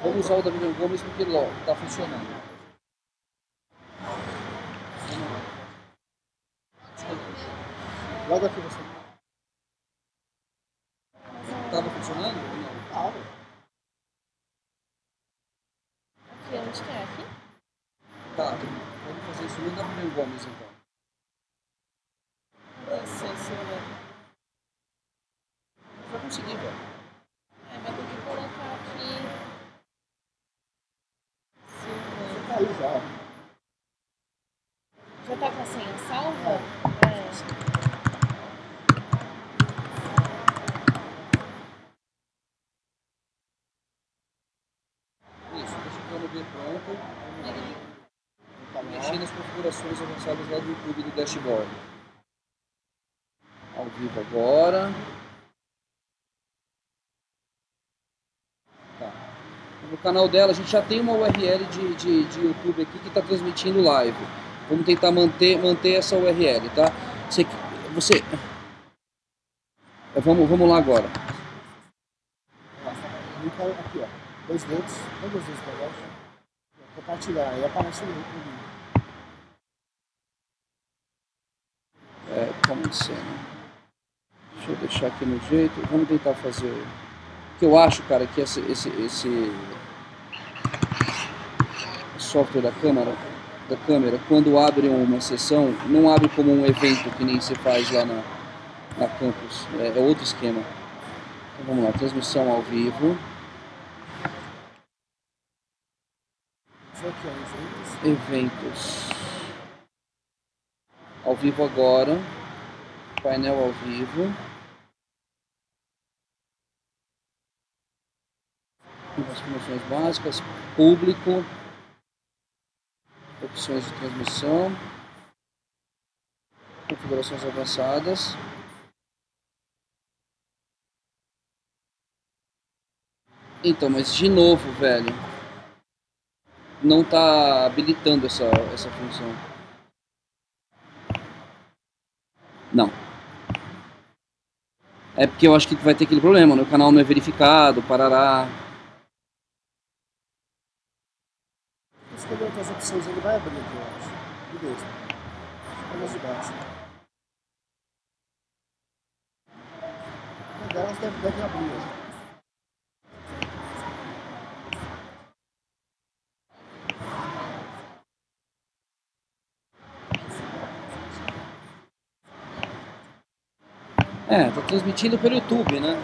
Vamos usar o da Vivian Gomes porque ele está funcionando. Logo aqui você. Estava funcionando? Não. Estava. Aqui, onde que é? Aqui? Tá, vamos fazer isso no da Vivian Gomes então. Isso, Vai conseguir, velho. vai ter que colocar aqui. Você tá aí já. Já tá com a senha salva? Isso, deixa o plano B pronto. Mexer nas configurações avançadas lá do YouTube do dashboard. Ao vivo agora. Tá. No canal dela a gente já tem uma URL de YouTube aqui que está transmitindo live. Vamos tentar manter essa URL, tá? Vamos lá agora. Aqui, ó. Dois dedos para baixo. Compartilhar, aí aparece o link. Como cena. Deixa eu deixar aqui no jeito. Vamos tentar fazer. O que eu acho, cara, que esse software da câmera, quando abre uma sessão, não abre como um evento que nem se faz lá na campus. É outro esquema. Então vamos lá, transmissão ao vivo. Eventos. Ao vivo agora. Painel ao vivo. Informações básicas. Público. Opções de transmissão. Configurações avançadas. Então, mas de novo, velho, não tá habilitando essa função. Não. É porque eu acho que vai ter aquele problema, né? O canal não é verificado, parará. Escolher outras opções, ele vai abrir aqui, eu acho. Beleza. Escolha de baixo. Uma delas deve abrir. Tá transmitindo pelo YouTube, né?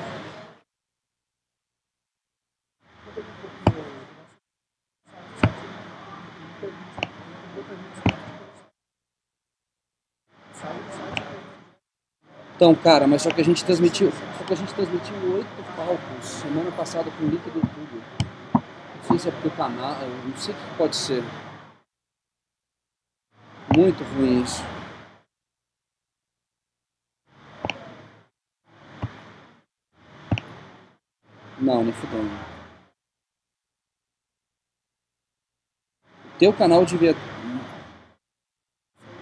Então, cara, mas só que a gente transmitiu 8 palcos semana passada com o link do YouTube. Não sei se é porque o canal, não sei o que pode ser. Muito ruim isso. Não, nem fudendo. O teu canal devia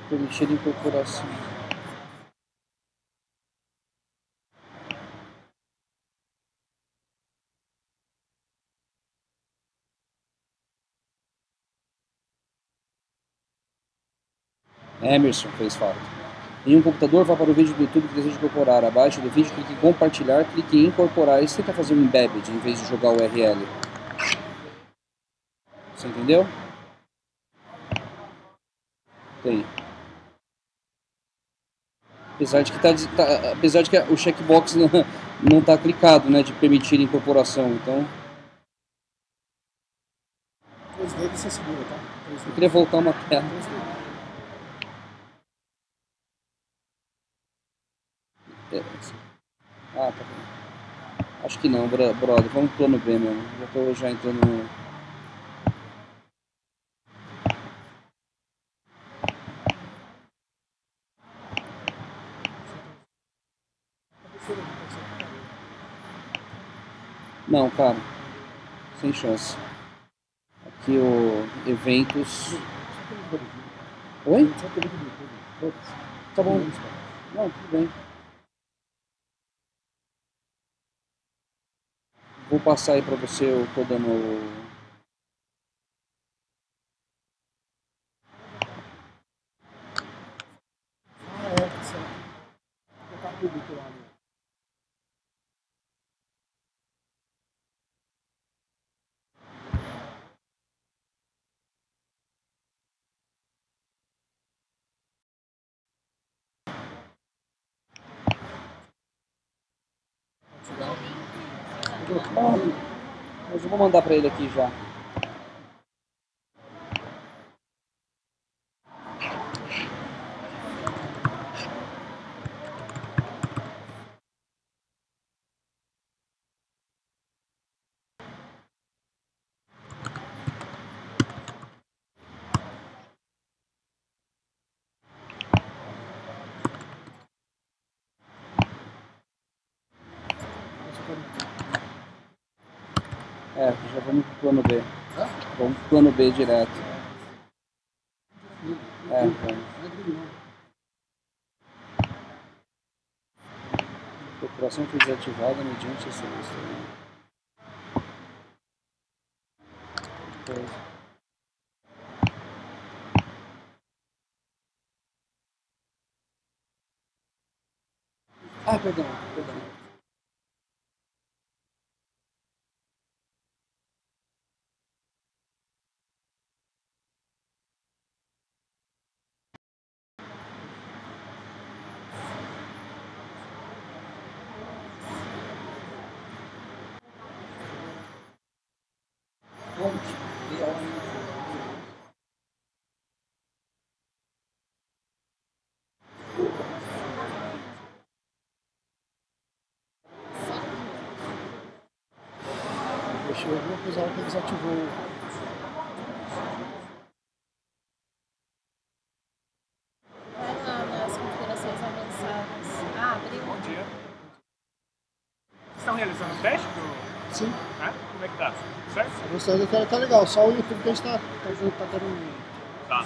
permitir incorporação. Emerson fez falta. Em um computador, vá para o vídeo do YouTube que deseja incorporar. Abaixo do vídeo, clique em compartilhar, clique em incorporar. Isso tenta fazer um embedded em vez de jogar o URL. Você entendeu? Tem. Apesar de que o checkbox não está clicado, né, de permitir incorporação, então. 3 dedos você segura, tá? Eu queria voltar uma tela. Tá bom. Acho que não, brother. Vamos pro plano B mesmo. Já tô entrando no... Não, cara. Sem chance. Aqui o eventos... Oi? Tá bom. Não, tudo bem. Vou passar aí pra você, eu tô dando... Ah, é, tá certo. Vou colocar público lá, né? Mas eu vou mandar pra ele aqui já. É, já vamos pro plano B. Hã? Vamos pro plano B direto. É, vamos. Não é gringo, não. Procuração foi desativada mediante essa lista. Coisa. Ah, perdão, perdão. Deixa eu ver alguma coisa lá que desativou. Vai lá nas configurações avançadas. Ah, abriu. Bom dia. Vocês estão realizando o teste do... Sim, Como é que tá? Certo? a velocidade tá legal. Só o YouTube que a gente tá dando. Tá.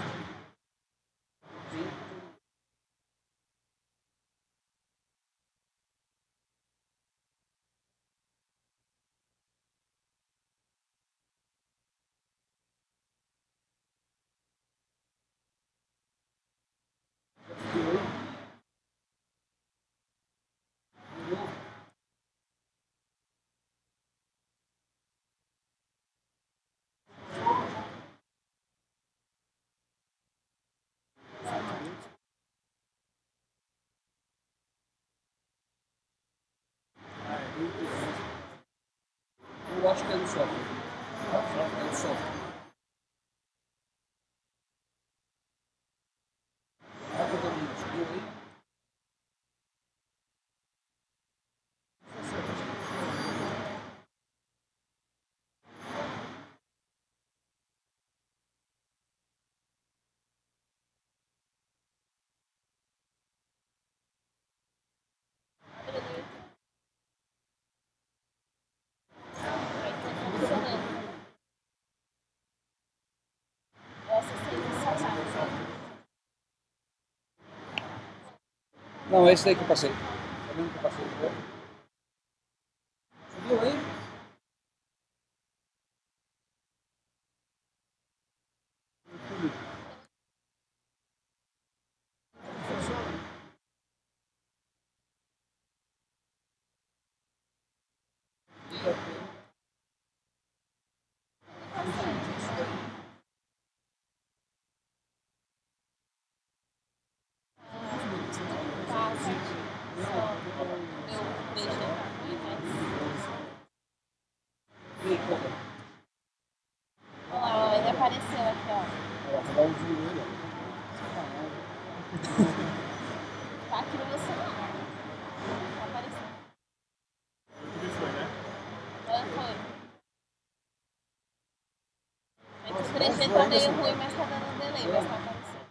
Eu acho que é do software. É do software. Rapidamente, viu aí? Abriu no YouTube. Aí tá funcionando. Essa sim, só sabe. Não, é esse daí que eu passei. Tá vendo que eu passei? Viu aí? Passa. Só eu deixo Olha lá, ó, ele apareceu aqui, ó. Vou dar um zoom nele, ó. Tá aqui no meu celular. Tá aparecendo. O YouTube foi, né? Foi. É que o 3G tá meio ruim, mas tá dando um delay, mas tá aparecendo.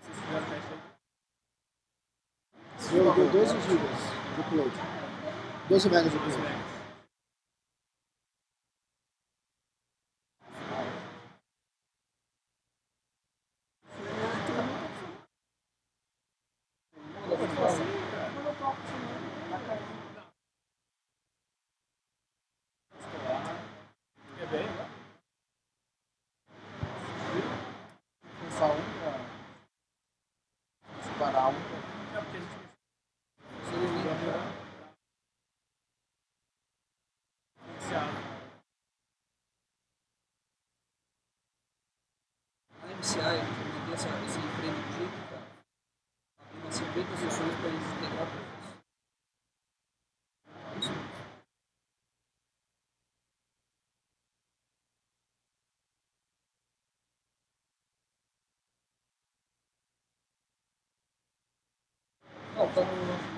Vocês fizeram o teste aí? Deu 12 GB de upload. 12 megas de upload. 50 sessões para eles integrar todas. Não, tá no nosso.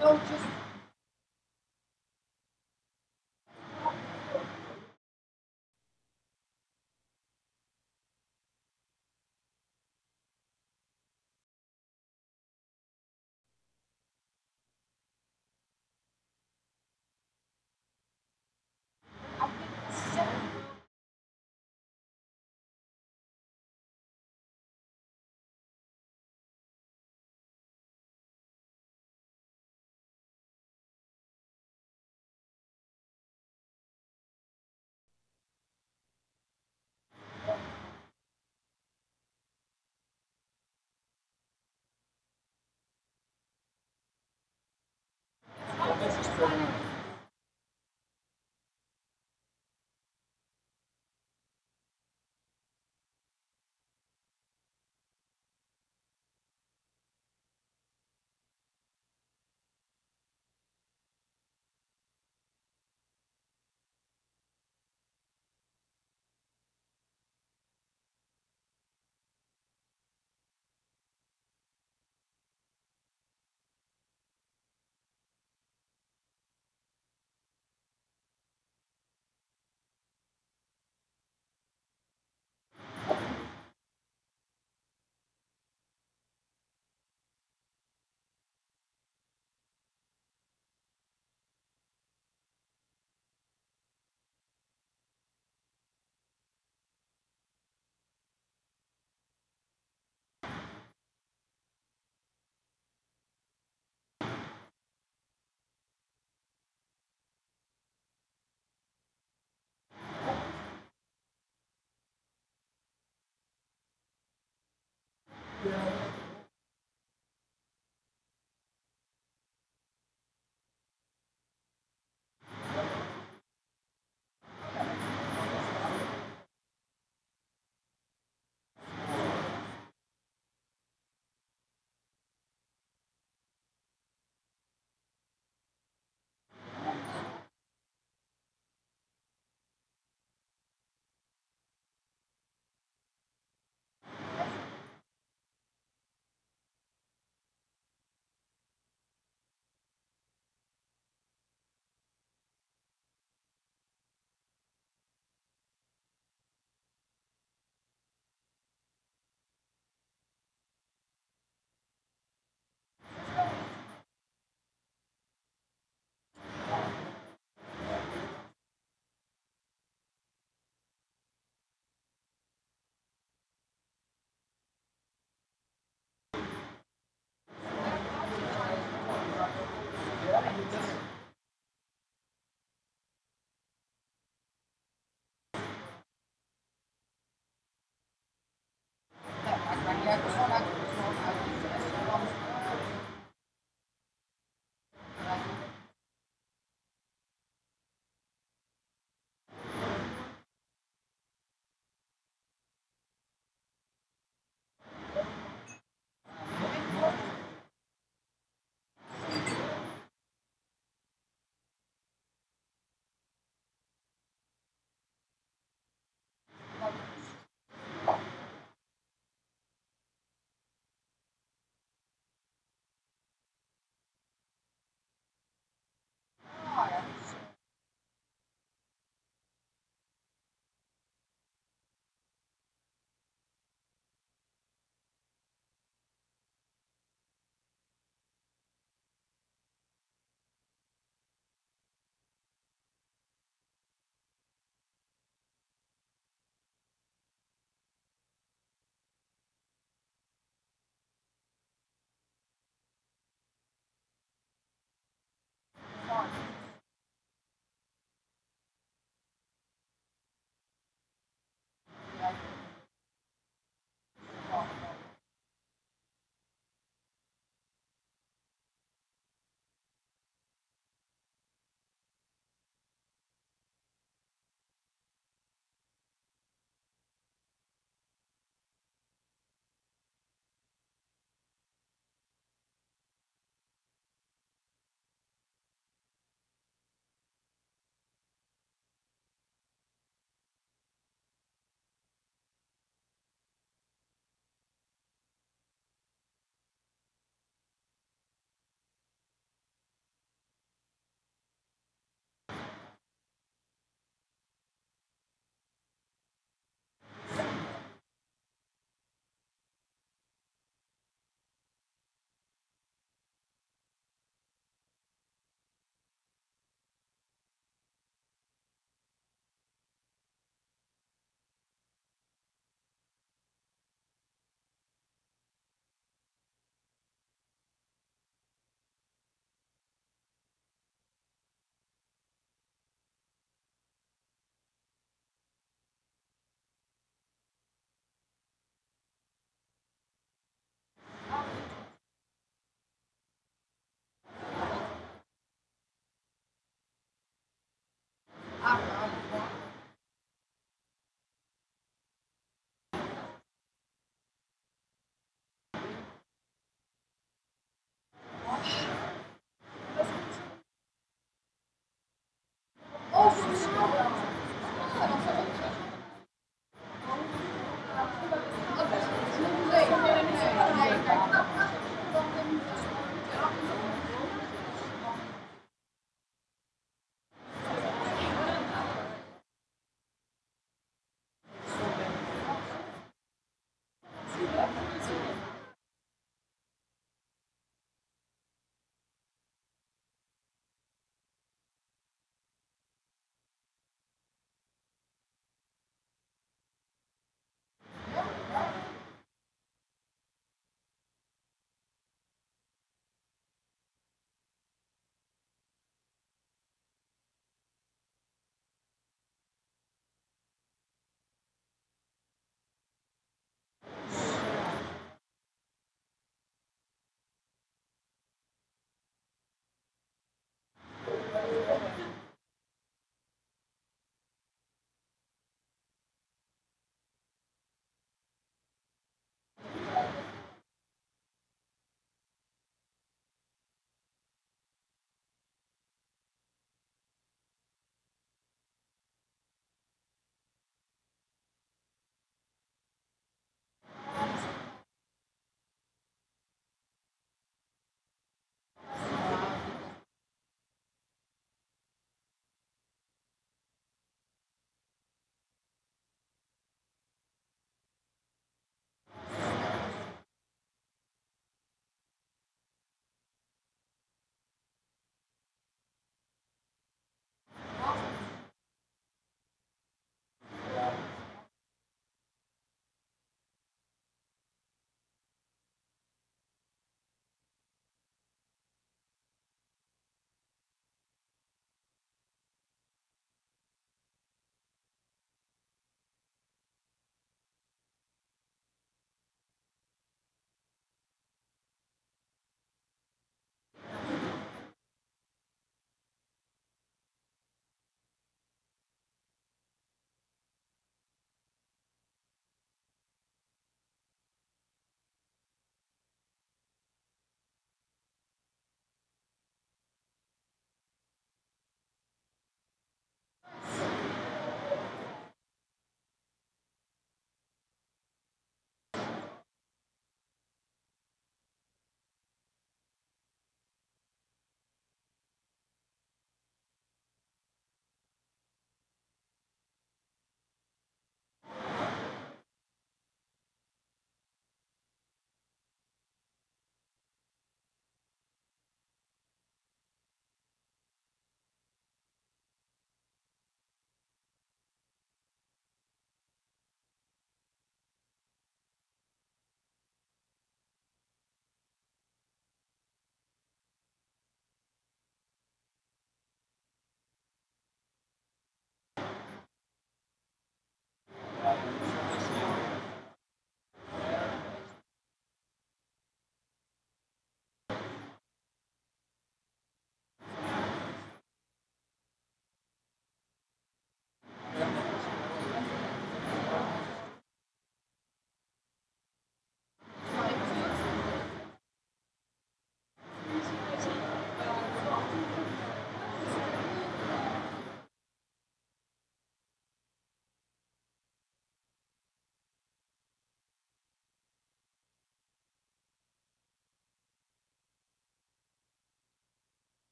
No, just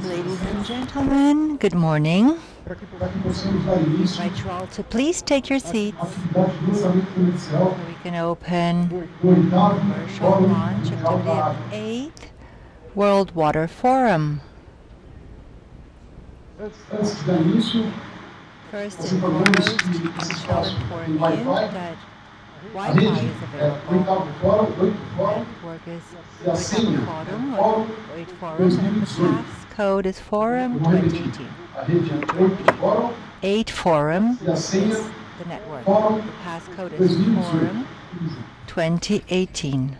Ladies and gentlemen, good morning. I invite you all to please take your seats so we can open commercial launch activity of the 8th World Water Forum. First and foremost, I shall inform you that Wi-Fi is available. Network is Oitavo Forum, or 8 Forum, and the passcode is Forum 2018. To repeat, 8 Forum is the network. The passcode is Forum 2018.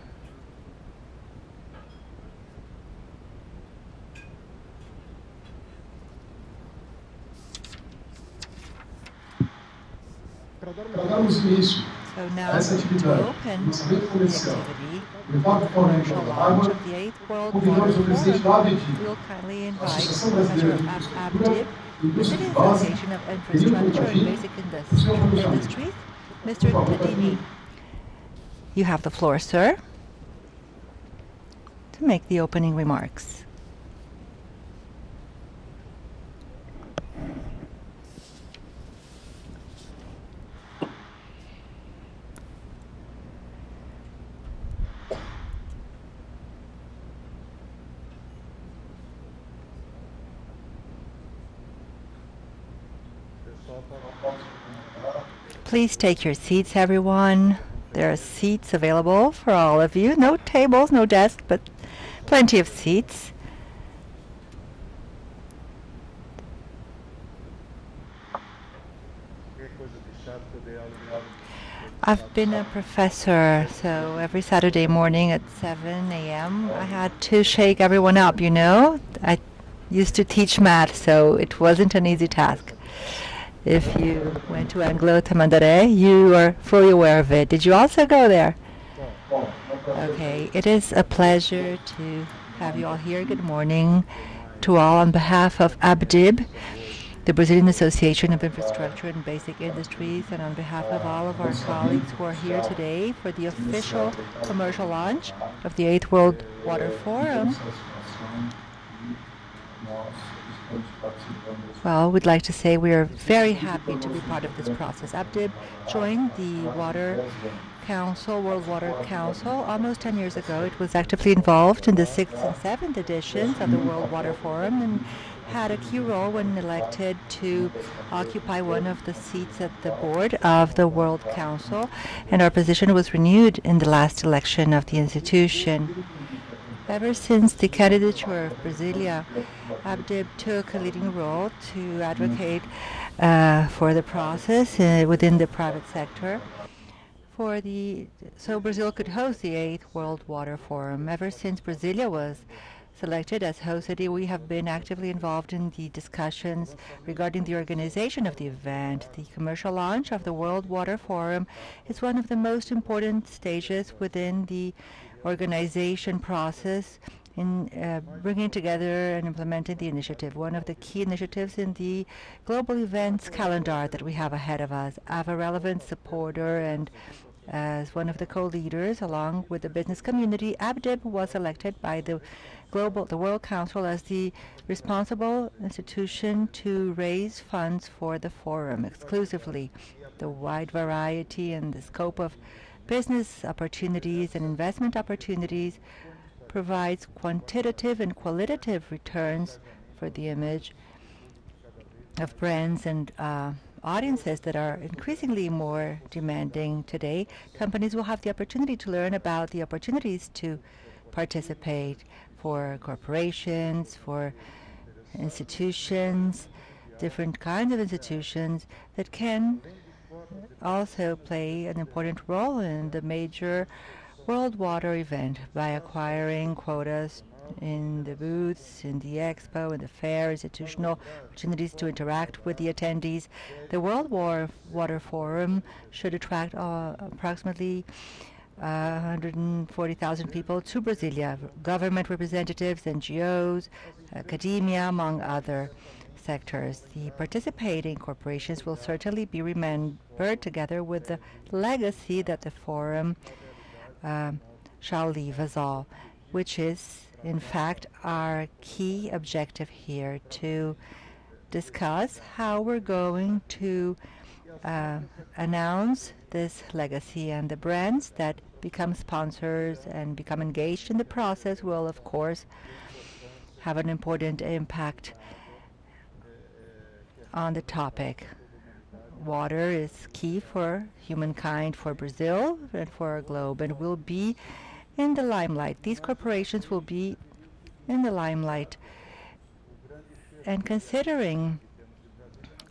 So now, to open the activity, the commercial launch of the 8th World Water Forum, we'll kindly invite Professor Abdib, Brazilian Association of Infrastructure and Basic Industries, Mr. Tadini. You have the floor, sir, to make the opening remarks. Please take your seats, everyone. There are seats available for all of you. No tables, no desks, but plenty of seats. I've been a professor, so every Saturday morning at 7 a.m. I had to shake everyone up, you know. I used to teach math, so it wasn't an easy task. If you went to Anglo Tamandaré, you are fully aware of it. Did you also go there? Okay, it is a pleasure to have you all here. Good morning to all on behalf of Abdib, the Brazilian Association of Infrastructure and Basic Industries, and on behalf of all of our colleagues who are here today for the official commercial launch of the 8th World Water Forum. Well, we'd like to say we are very happy to be part of this process. Abdib joined the Water Council, World Water Council, almost 10 years ago. It was actively involved in the 6th and 7th editions of the World Water Forum and had a key role when elected to occupy one of the seats at the board of the World Council, and our position was renewed in the last election of the institution. Ever since the candidature of Brasilia, Abdib took a leading role to advocate for the process within the private sector so Brazil could host the 8th World Water Forum. Ever since Brasilia was selected as host city, we have been actively involved in the discussions regarding the organization of the event. The commercial launch of the World Water Forum is one of the most important stages within the organization process in bringing together and implementing the initiative, one of the key initiatives in the global events calendar that we have ahead of us. I'm a relevant supporter and As one of the co-leaders, along with the business community, Abdib was elected by the World Council as the responsible institution to raise funds for the forum exclusively. The wide variety and the scope of business opportunities and investment opportunities provides quantitative and qualitative returns for the image of brands and audiences that are increasingly more demanding today. Companies will have the opportunity to learn about the opportunities to participate for corporations, for institutions, different kinds of institutions that can also play an important role in the major World Water event by acquiring quotas in the booths, in the expo, in the fair, institutional opportunities to interact with the attendees. The World Water Forum should attract approximately 140,000 people to Brasilia, government representatives, NGOs, academia, among other sectors. The participating corporations will certainly be remembered together with the legacy that the forum shall leave us all, which is in fact our key objective here, to discuss how we're going to announce this legacy, and the brands that become sponsors and become engaged in the process will of course have an important impact on the topic. Water is key for humankind, for Brazil, and for our globe, and will be in the limelight. These corporations will be in the limelight. And considering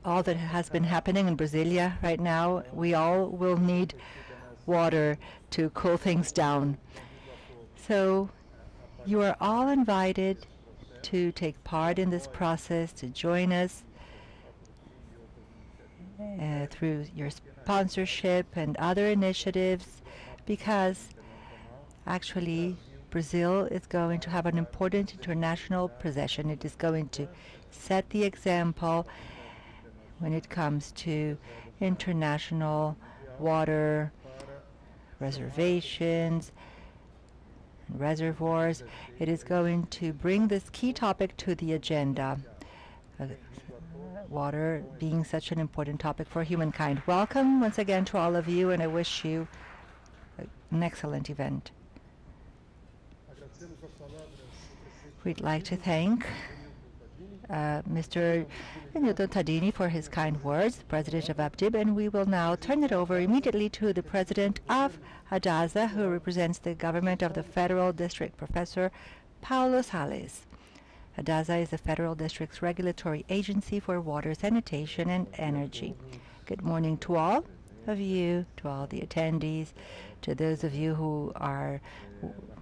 all that has been happening in Brasilia right now, we all will need water to cool things down. So you are all invited to take part in this process, to join us through your sponsorship and other initiatives, because actually Brazil is going to have an important international possession. It is going to set the example when it comes to international water reservations, reservoirs. It is going to bring this key topic to the agenda. Water being such an important topic for humankind. Welcome once again to all of you, and I wish you an excellent event. We'd like to thank Mr. Newton Tadini for his kind words, the president of Abdib, and we will now turn it over immediately to the president of Hadaza, who represents the government of the Federal District, Professor Paulo Salles. Hadaza is the Federal District's regulatory agency for water, sanitation, and energy. Good morning to all of you, to all the attendees, to those of you who are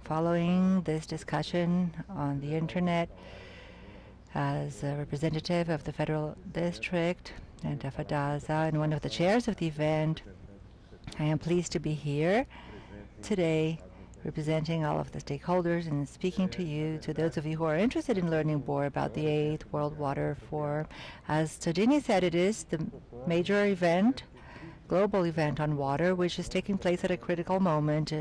following this discussion on the internet. As a representative of the Federal District and of Hadaza and one of the chairs of the event, I am pleased to be here today representing all of the stakeholders and speaking to you, to those of you who are interested in learning more about the 8th World Water Forum. As Tadini said, it is the major event, global event on water, which is taking place at a critical moment,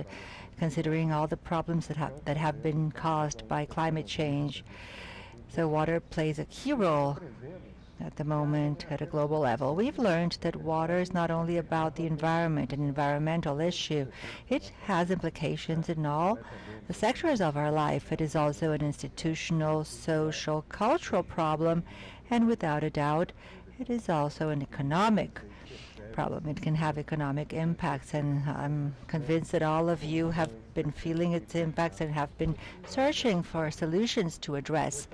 considering all the problems that have been caused by climate change. So water plays a key role at the moment at a global level. We've learned that water is not only about the environment, an environmental issue. It has implications in all the sectors of our life. It is also an institutional, social, cultural problem, and without a doubt, it is also an economic problem. It can have economic impacts, and I'm convinced that all of you have been feeling its impacts and have been searching for solutions to address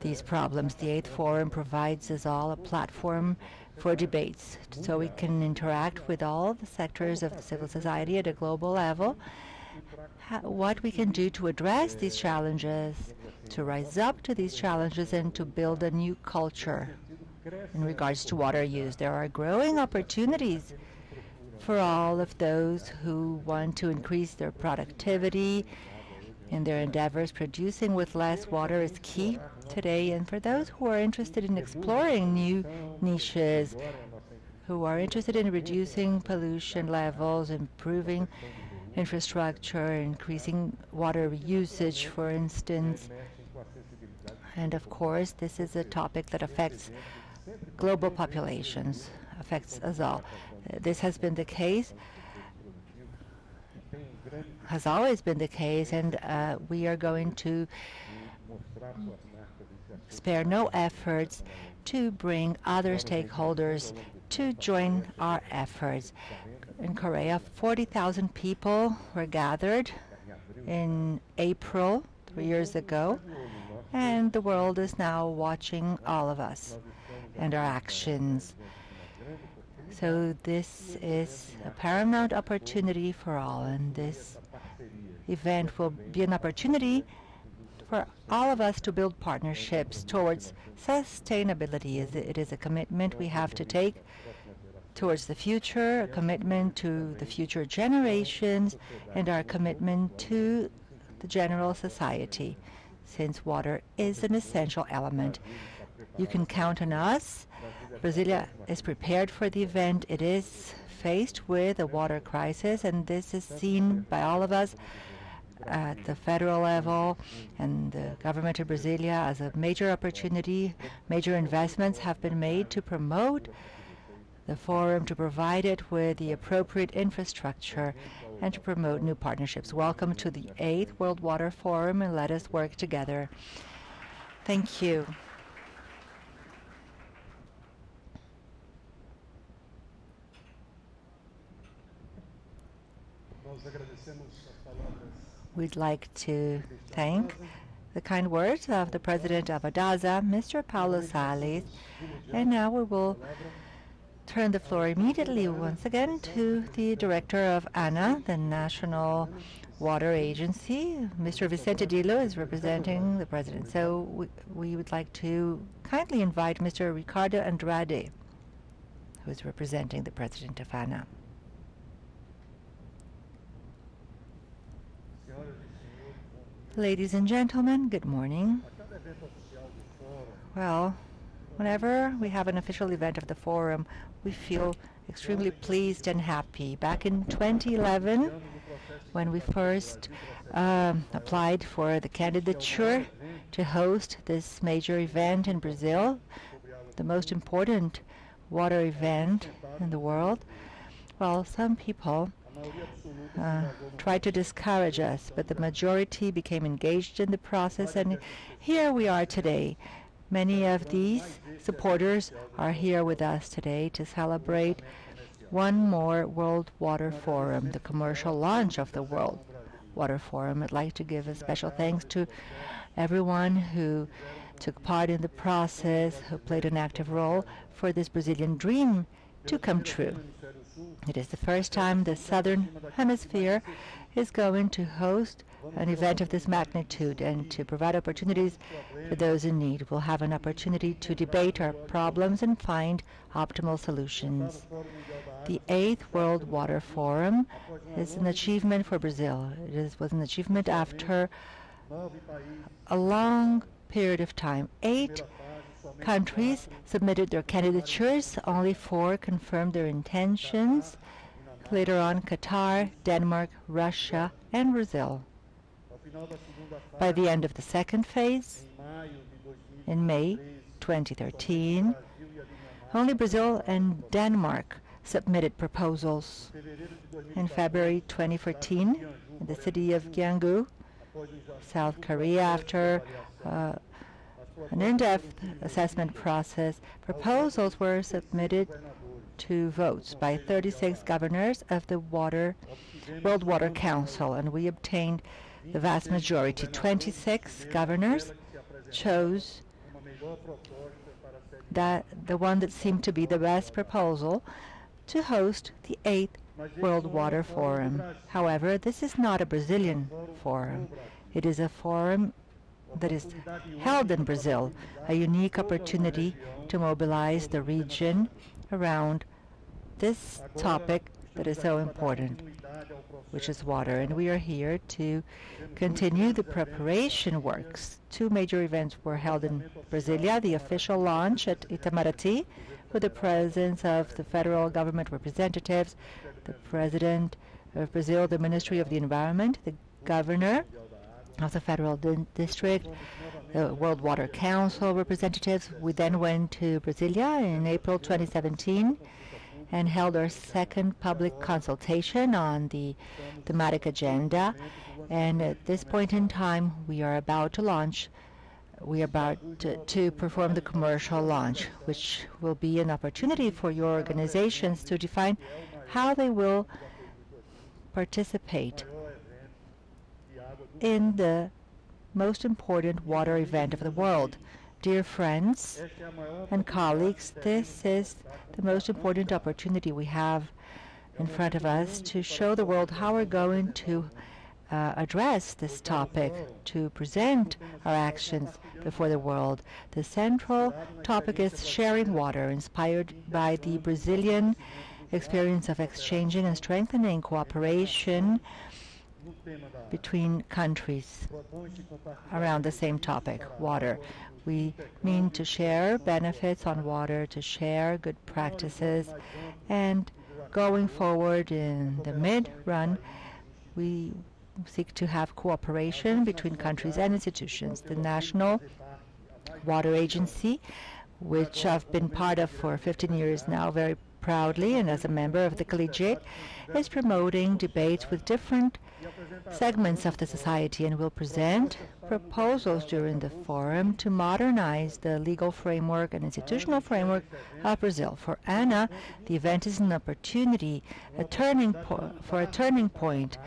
these problems. The 8th Forum provides us all a platform for debates, so we can interact with all the sectors of the civil society at a global level, what we can do to address these challenges, to rise up to these challenges, and to build a new culture in regards to water use. There are growing opportunities for all of those who want to increase their productivity in their endeavors. Producing with less water is key today, and for those who are interested in exploring new niches who are interested in reducing pollution levels, improving infrastructure, increasing water usage, for instance. And of course, this is a topic that affects global populations, affects us all. This has been the case, has always been the case, and we are going to spare no efforts to bring other stakeholders to join our efforts. In Korea, 40,000 people were gathered in April, 3 years ago, and the world is now watching all of us and our actions. So this is a paramount opportunity for all, and this event will be an opportunity for all of us to build partnerships towards sustainability. It is a commitment we have to take towards the future, a commitment to the future generations, and our commitment to the general society, since water is an essential element. You can count on us. Brasilia is prepared for the event. It is faced with a water crisis, and this is seen by all of us at the federal level and the government of Brasilia as a major opportunity. Major investments have been made to promote the forum, to provide it with the appropriate infrastructure, and to promote new partnerships. Welcome to the 8th World Water Forum, and let us work together. Thank you. We'd like to thank the kind words of the President of ADASA, Mr. Paulo Salles, and now we will turn the floor immediately once again to the Director of ANA, the National Water Agency. Mr. Vicente Dilo is representing the President. So we would like to kindly invite Mr. Ricardo Andrade, who is representing the President of ANA. Ladies and gentlemen, good morning. Well, whenever we have an official event of the forum, we feel extremely pleased and happy. Back in 2011, when we first applied for the candidature to host this major event in Brazil, the most important water event in the world, well, some people tried to discourage us, but the majority became engaged in the process, and here we are today. Many of these supporters are here with us today to celebrate one more World Water Forum, the commercial launch of the World Water Forum. I'd like to give a special thanks to everyone who took part in the process, who played an active role for this Brazilian dream to come true. It is the first time the Southern Hemisphere is going to host an event of this magnitude and to provide opportunities for those in need. We'll have an opportunity to debate our problems and find optimal solutions. The 8th World Water Forum is an achievement for Brazil. It was an achievement after a long period of time. 8 countries submitted their candidatures, only 4 confirmed their intentions. Later on, Qatar, Denmark, Russia, and Brazil. By the end of the second phase, in May 2013, only Brazil and Denmark submitted proposals. In February 2014, in the city of Gyeonggi, South Korea, after an in-depth assessment process, proposals were submitted to votes by 36 governors of the World Water Council, and we obtained the vast majority. 26 governors chose the one that seemed to be the best proposal to host the 8th World Water Forum. However, this is not a Brazilian forum. It is a forum that is held in Brazil, a unique opportunity to mobilize the region around this topic that is so important, which is water. And we are here to continue the preparation works. 2 major events were held in Brasilia: the official launch at Itamaraty with the presence of the federal government representatives, the President of Brazil, the Ministry of the Environment, the Governor of the Federal District, the World Water Council representatives. We then went to Brasilia in April 2017 and held our second public consultation on the thematic agenda. And at this point in time, we are about to launch. We are about to perform the commercial launch, which will be an opportunity for your organizations to define how they will participate in the most important water event of the world. Dear friends and colleagues, this is the most important opportunity we have in front of us to show the world how we're going to address this topic, to present our actions before the world. The central topic is sharing water, inspired by the Brazilian experience of exchanging and strengthening cooperation between countries around the same topic, water. We mean to share benefits on water, to share good practices, and going forward in the mid-run, we seek to have cooperation between countries and institutions. The National Water Agency, which I've been part of for 15 years now, very proudly, and as a member of the collegiate, is promoting debates with different segments of the society and will present proposals during the forum to modernize the legal framework and institutional framework of Brazil. For Ana, the event is an opportunity, a turning point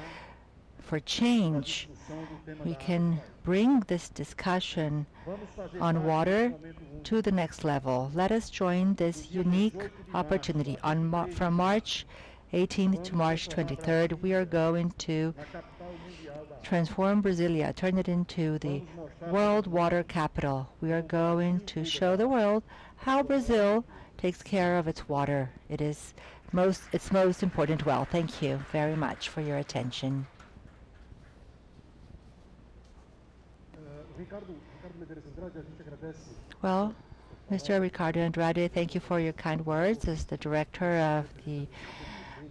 for change. We can bring this discussion on water to the next level. Let us join this unique opportunity. From March 18th to March 23rd, we are going to transform Brasilia, turn it into the world water capital. We are going to show the world how Brazil takes care of its water. It's most important well. Thank you very much for your attention. Well, Mr. Ricardo Andrade, thank you for your kind words as the director of the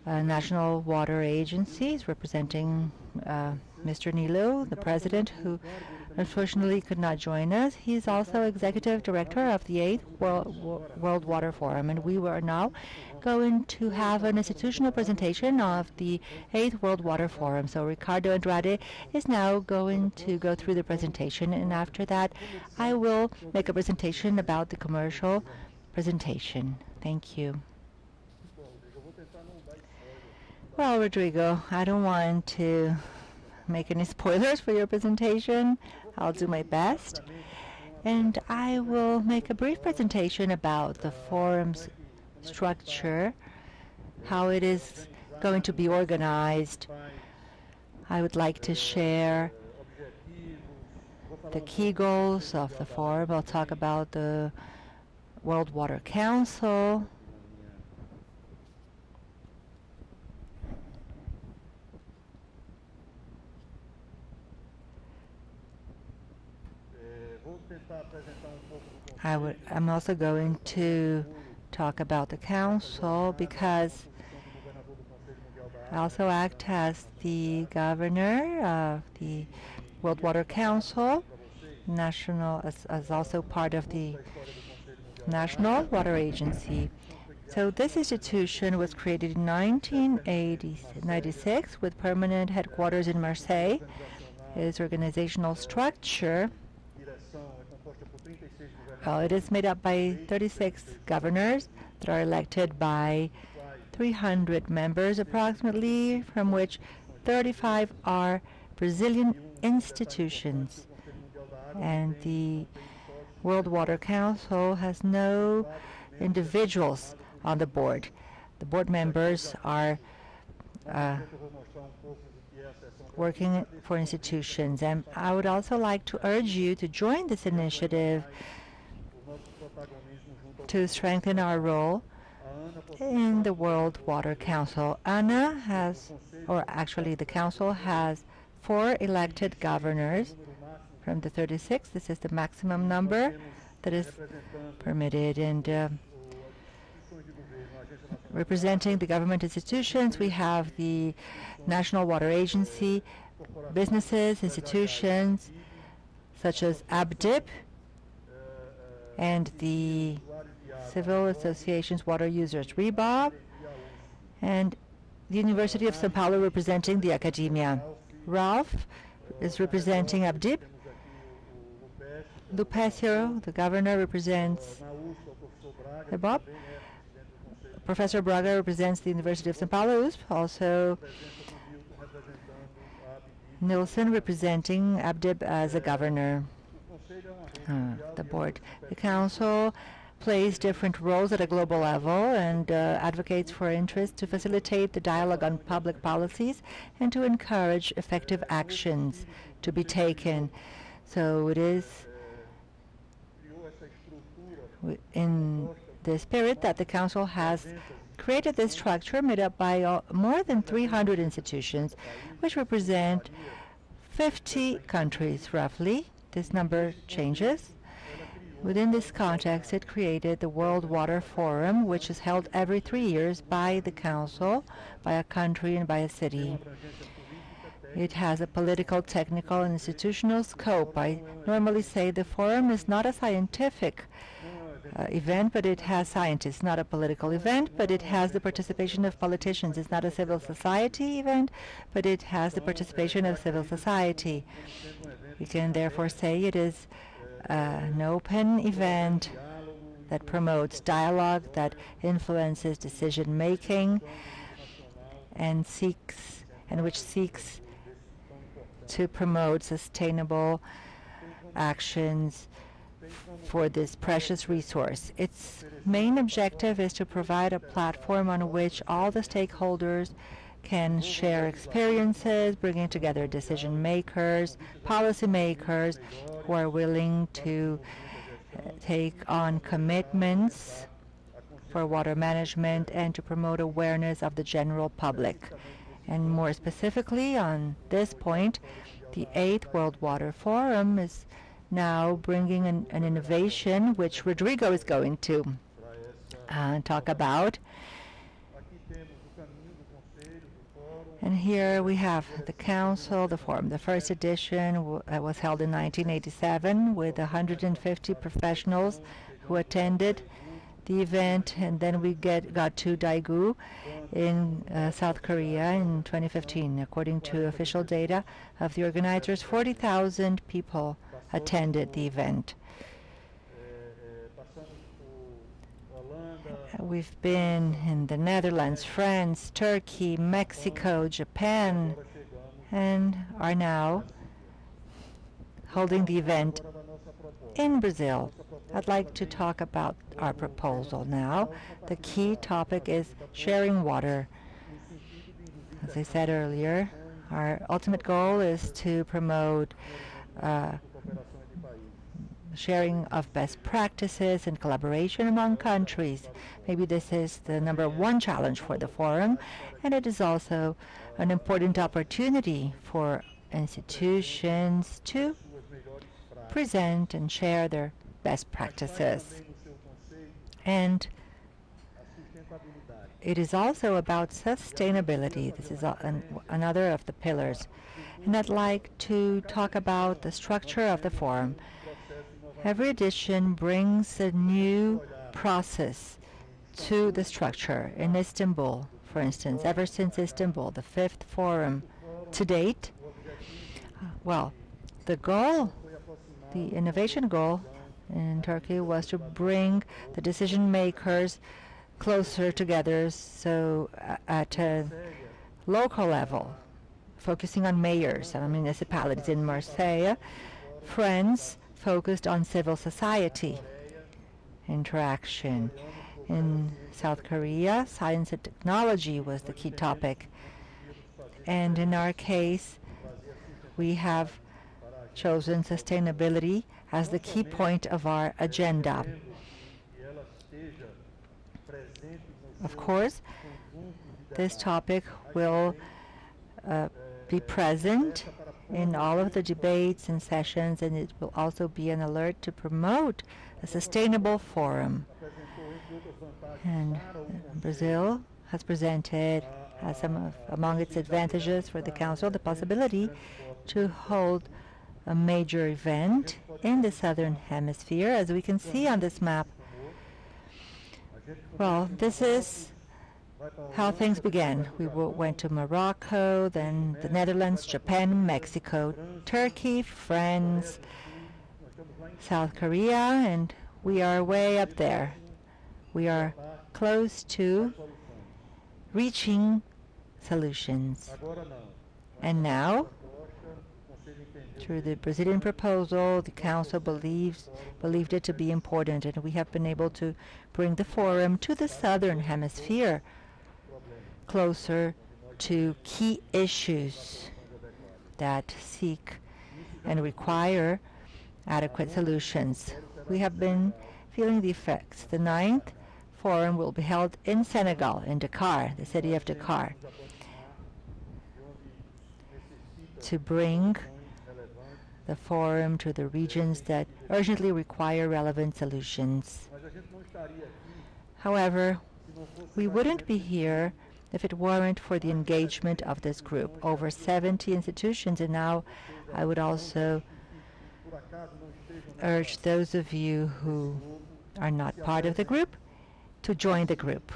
National Water Agencies, representing Mr. Nilo, the president, who unfortunately could not join us. He is also executive director of the 8th World Water Forum, and we are now going to have an institutional presentation of the 8th World Water Forum. So Ricardo Andrade is now going to go through the presentation, and after that I will make a presentation about the commercial presentation. Thank you. Well, Rodrigo, I don't want to make any spoilers for your presentation. I'll do my best. And I will make a brief presentation about the forum's structure, how it is going to be organized. I would like to share the key goals of the forum. I'll talk about the World Water Council, I'm also going to talk about the council because I also act as the governor of the World Water Council, as also part of the National Water Agency. So this institution was created in 1996 with permanent headquarters in Marseille. Its organizational structure, it is made up by 36 governors that are elected by 300 members approximately, from which 35 are Brazilian institutions. And the World Water Council has no individuals on the board. The board members are working for institutions. And I would also like to urge you to join this initiative to strengthen our role in the World Water Council. ANA has, or actually the Council has 4 elected governors from the 36. This is the maximum number that is permitted. And Representing the government institutions, we have the National Water Agency, businesses, institutions such as Abdib, and the Civil Associations Water Users, REBOB, and the University of São Paulo representing the academia. Ralph is representing Abdib. Lupécio, the governor, represents REBOB. Professor Braga represents the University of São Paulo, USP. Also, Nilsson representing Abdib as a governor. The board. The council plays different roles at a global level and advocates for interest to facilitate the dialogue on public policies and to encourage effective actions to be taken. So it is in the spirit that the council has created this structure made up by more than 300 institutions, which represent 50 countries roughly. This number changes. Within this context, it created the World Water Forum, which is held every 3 years by the Council, by a country, and by a city. It has a political, technical, and institutional scope. I normally say the forum is not a scientific event, but it has scientists, not a political event, but it has the participation of politicians. It's not a civil society event, but it has the participation of civil society. We can therefore say it is an open event that promotes dialogue, that influences decision-making, and which seeks to promote sustainable actions for this precious resource. Its main objective is to provide a platform on which all the stakeholders can share experiences, bringing together decision makers, policy makers who are willing to take on commitments for water management and to promote awareness of the general public. And more specifically on this point, the 8th World Water Forum is now bringing an innovation which Rodrigo is going to talk about. And here we have the council, the forum. The first edition was held in 1987 with 150 professionals who attended the event, and then we got to Daegu in South Korea in 2015. According to official data of the organizers, 40,000 people attended the event. We've been in the Netherlands, France, Turkey, Mexico, Japan, and are now holding the event in Brazil. I'd like to talk about our proposal now. The key topic is sharing water. As I said earlier, our ultimate goal is to promote sharing of best practices and collaboration among countries. Maybe this is the #1 challenge for the forum, and it is also an important opportunity for institutions to present and share their best practices. And it is also about sustainability. This is another of the pillars. And I'd like to talk about the structure of the forum. Every edition brings a new process to the structure. In Istanbul, for instance, ever since Istanbul, the 5th forum to date, well, the goal, the innovation goal in Turkey was to bring the decision makers closer together, so at a local level, focusing on mayors and municipalities. In Marseille, France focused on civil society interaction. In South Korea, science and technology was the key topic. And in our case, we have chosen sustainability as the key point of our agenda. Of course, this topic will be present in all of the debates and sessions, and it will also be an alert to promote a sustainable forum. And Brazil has presented as among its advantages for the Council the possibility to hold a major event in the Southern Hemisphere, as we can see on this map. Well, this is how things began. We went to Morocco, then the Netherlands, Japan, Mexico, Turkey, France, South Korea, and we are way up there. We are close to reaching solutions. And now, through the Brazilian proposal, the Council believed it to be important, and we have been able to bring the forum to the Southern Hemisphere, closer to key issues that seek and require adequate solutions. We have been feeling the effects. The 9th forum will be held in Senegal, in Dakar, the city of Dakar, to bring the forum to the regions that urgently require relevant solutions. However, we wouldn't be here if it weren't for the engagement of this group. Over 70 institutions, and now I would also urge those of you who are not part of the group to join the group,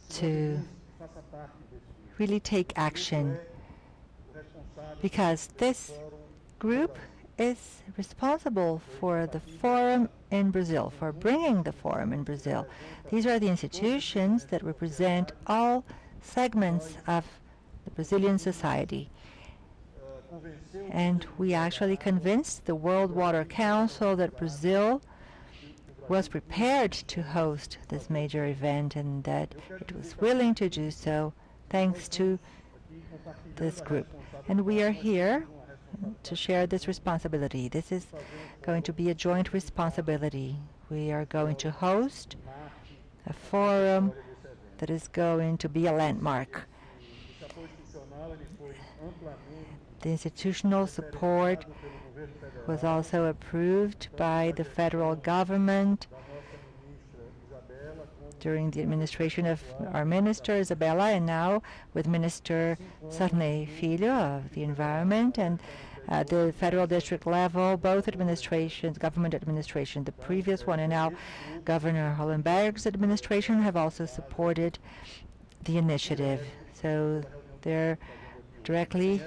to really take action, because this group is responsible for the forum in Brazil, for bringing the forum in Brazil. These are the institutions that represent all segments of the Brazilian society. And we actually convinced the World Water Council that Brazil was prepared to host this major event and that it was willing to do so thanks to this group. And we are here to share this responsibility. This is going to be a joint responsibility. We are going to host a forum that is going to be a landmark. The institutional support was also approved by the federal government during the administration of our Minister Isabella, and now with Minister Sarney Filho of the Environment, and at the federal district level, both administrations, government administration, the previous one and now Governor Hollenberg's administration, have also supported the initiative. So they're directly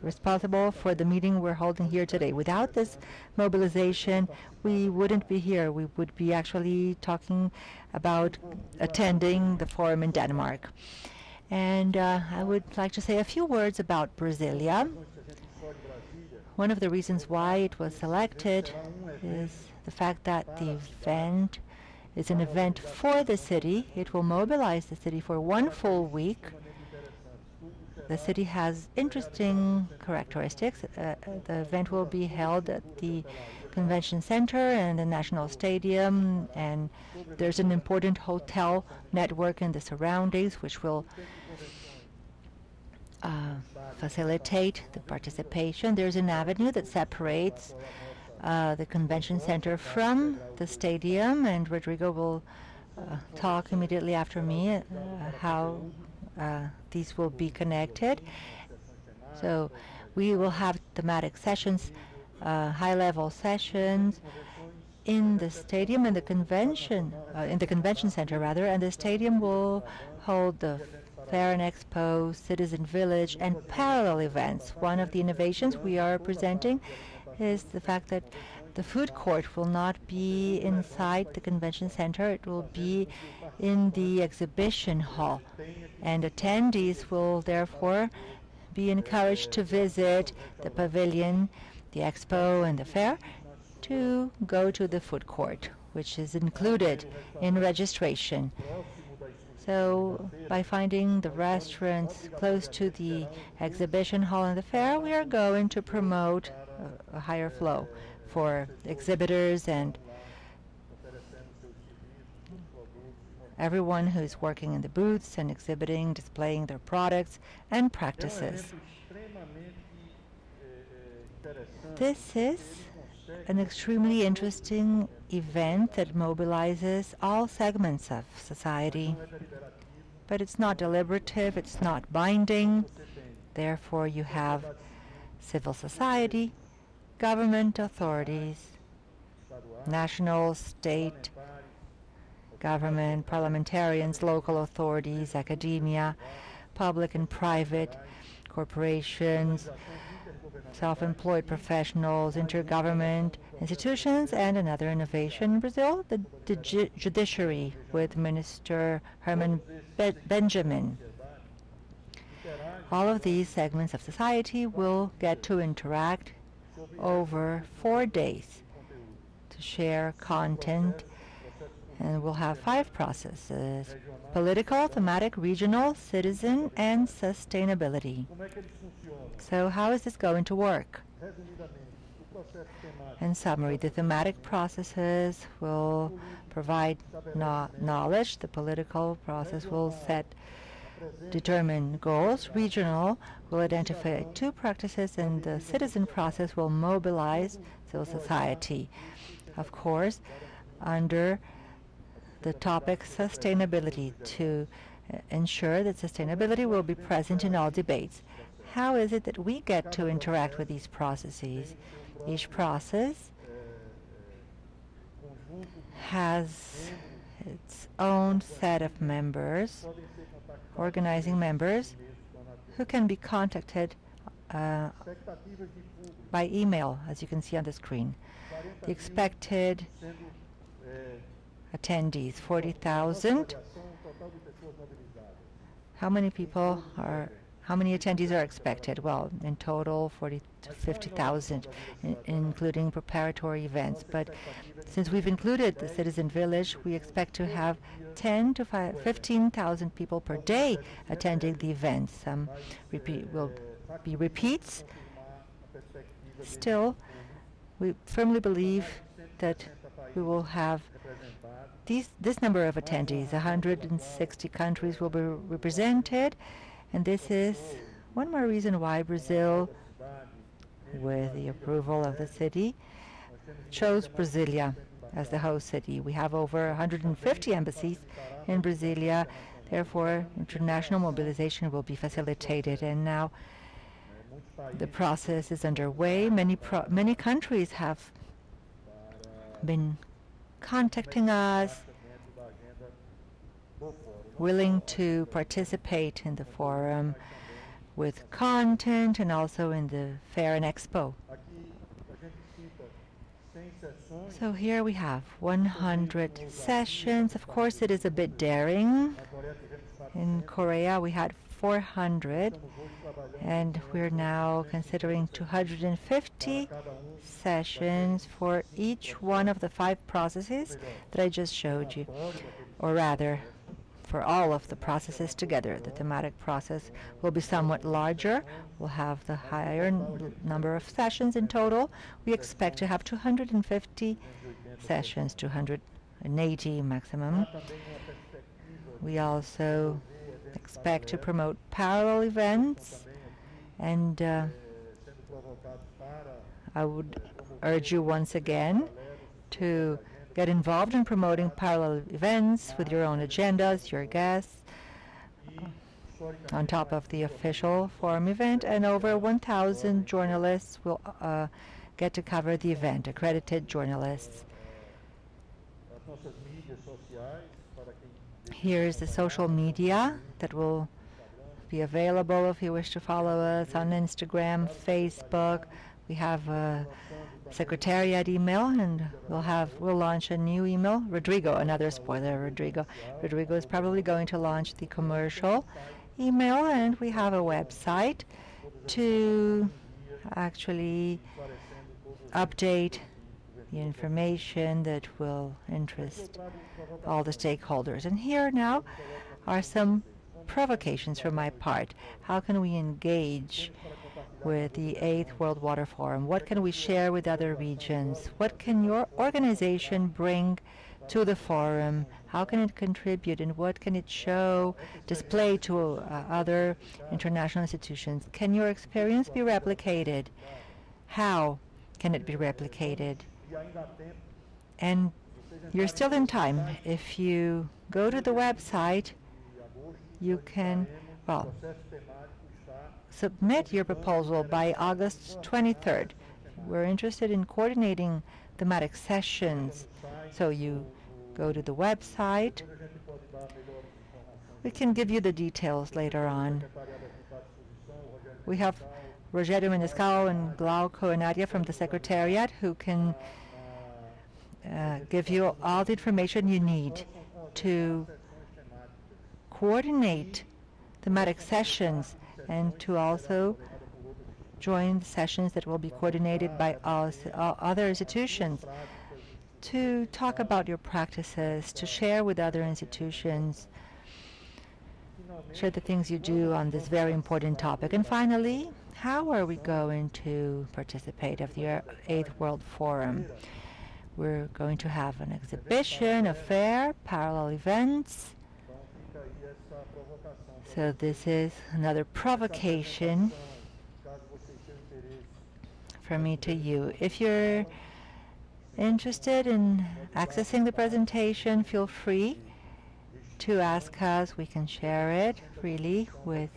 responsible for the meeting we're holding here today. Without this mobilization, we wouldn't be here. We would be actually talking about attending the forum in Denmark. And I would like to say a few words about Brasilia. One of the reasons why it was selected is the fact that the event is an event for the city. It will mobilize the city for 1 full week. The city has interesting characteristics. The event will be held at the Convention Center and the National Stadium, and there's an important hotel network in the surroundings which will facilitate the participation. There's an avenue that separates the Convention Center from the stadium, and Rodrigo will talk immediately after me how these will be connected. So we will have thematic sessions, high-level sessions in the stadium, in the convention center rather, and the stadium will hold the Fair and Expo, Citizen Village, and parallel events. One of the innovations we are presenting is the fact that the food court will not be inside the convention center. It will be in the exhibition hall, and attendees will therefore be encouraged to visit the pavilion, the expo, and the fair to go to the food court, which is included in registration. So by finding the restaurants close to the exhibition hall and the fair, we are going to promote a higher flow for exhibitors and everyone who is working in the booths and exhibiting, displaying their products and practices. This is an extremely interesting event that mobilizes all segments of society. But it's not deliberative, it's not binding. Therefore, you have civil society, government authorities, national, state, government, parliamentarians, local authorities, academia, public and private, corporations, self-employed professionals, intergovernment institutions, and another innovation in Brazil, the judiciary with Minister Herman Benjamin. All of these segments of society will get to interact over 4 days to share content, and we'll have 5 processes: political, thematic, regional, citizen, and sustainability. So how is this going to work? In summary, the thematic processes will provide knowledge, the political process will determine goals, regional will identify 2 practices, and the citizen process will mobilize civil society. Of course, under the topic sustainability, to ensure that sustainability will be present in all debates. How is it that we get to interact with these processes? Each process has its own set of members, organizing members, who can be contacted by email, as you can see on the screen. The expected attendees, 40,000. How many attendees are expected? Well, in total, 40 to 50,000, including preparatory events. But since we've included the Citizen Village, we expect to have 10 to 15,000 people per day attending the events. Some will be repeats. Still, we firmly believe that we will have this number of attendees. 160 countries will be represented, and this is one more reason why Brazil, with the approval of the city, chose Brasilia as the host city. We have over 150 embassies in Brasilia, therefore international mobilization will be facilitated. And now the process is underway. Many countries have been contacting us, willing to participate in the forum with content and also in the fair and expo. So here we have 100 sessions. Of course, it is a bit daring. In Korea, we had 400, and we're now considering 250 sessions for each one of the 5 processes that I just showed you, or rather, for all of the processes together. The thematic process will be somewhat larger. We'll have the higher number of sessions in total. We expect to have 250 sessions, 280 maximum. We also expect to promote parallel events, and I would urge you once again to get involved in promoting parallel events with your own agendas, your guests, on top of the official forum event, and over 1,000 journalists will get to cover the event, accredited journalists. Here's the social media that will be available if you wish to follow us on Instagram, Facebook. We have a secretariat email, and we'll launch a new email. Rodrigo, another spoiler, Rodrigo is probably going to launch the commercial email, and we have a website to actually update the information that will interest all the stakeholders. And here now are some provocations from my part. How can we engage with the 8th World Water Forum? What can we share with other regions? What can your organization bring to the forum? How can it contribute, and what can it display to other international institutions? Can your experience be replicated? How can it be replicated? And you're still in time. If you go to the website, you can, well, submit your proposal by August 23rd. We're interested in coordinating thematic sessions, so you go to the website. We can give you the details later on. We have Rogério Menescal and Glauco and Nadia from the Secretariat who can give you all the information you need to coordinate thematic sessions and to also join the sessions that will be coordinated by other institutions, to talk about your practices, to share with other institutions, share the things you do on this very important topic. And finally, how are we going to participate of the 8th World Forum? We're going to have an exhibition, a fair, parallel events. So this is another provocation from me to you. If you're interested in accessing the presentation, feel free to ask us. We can share it freely with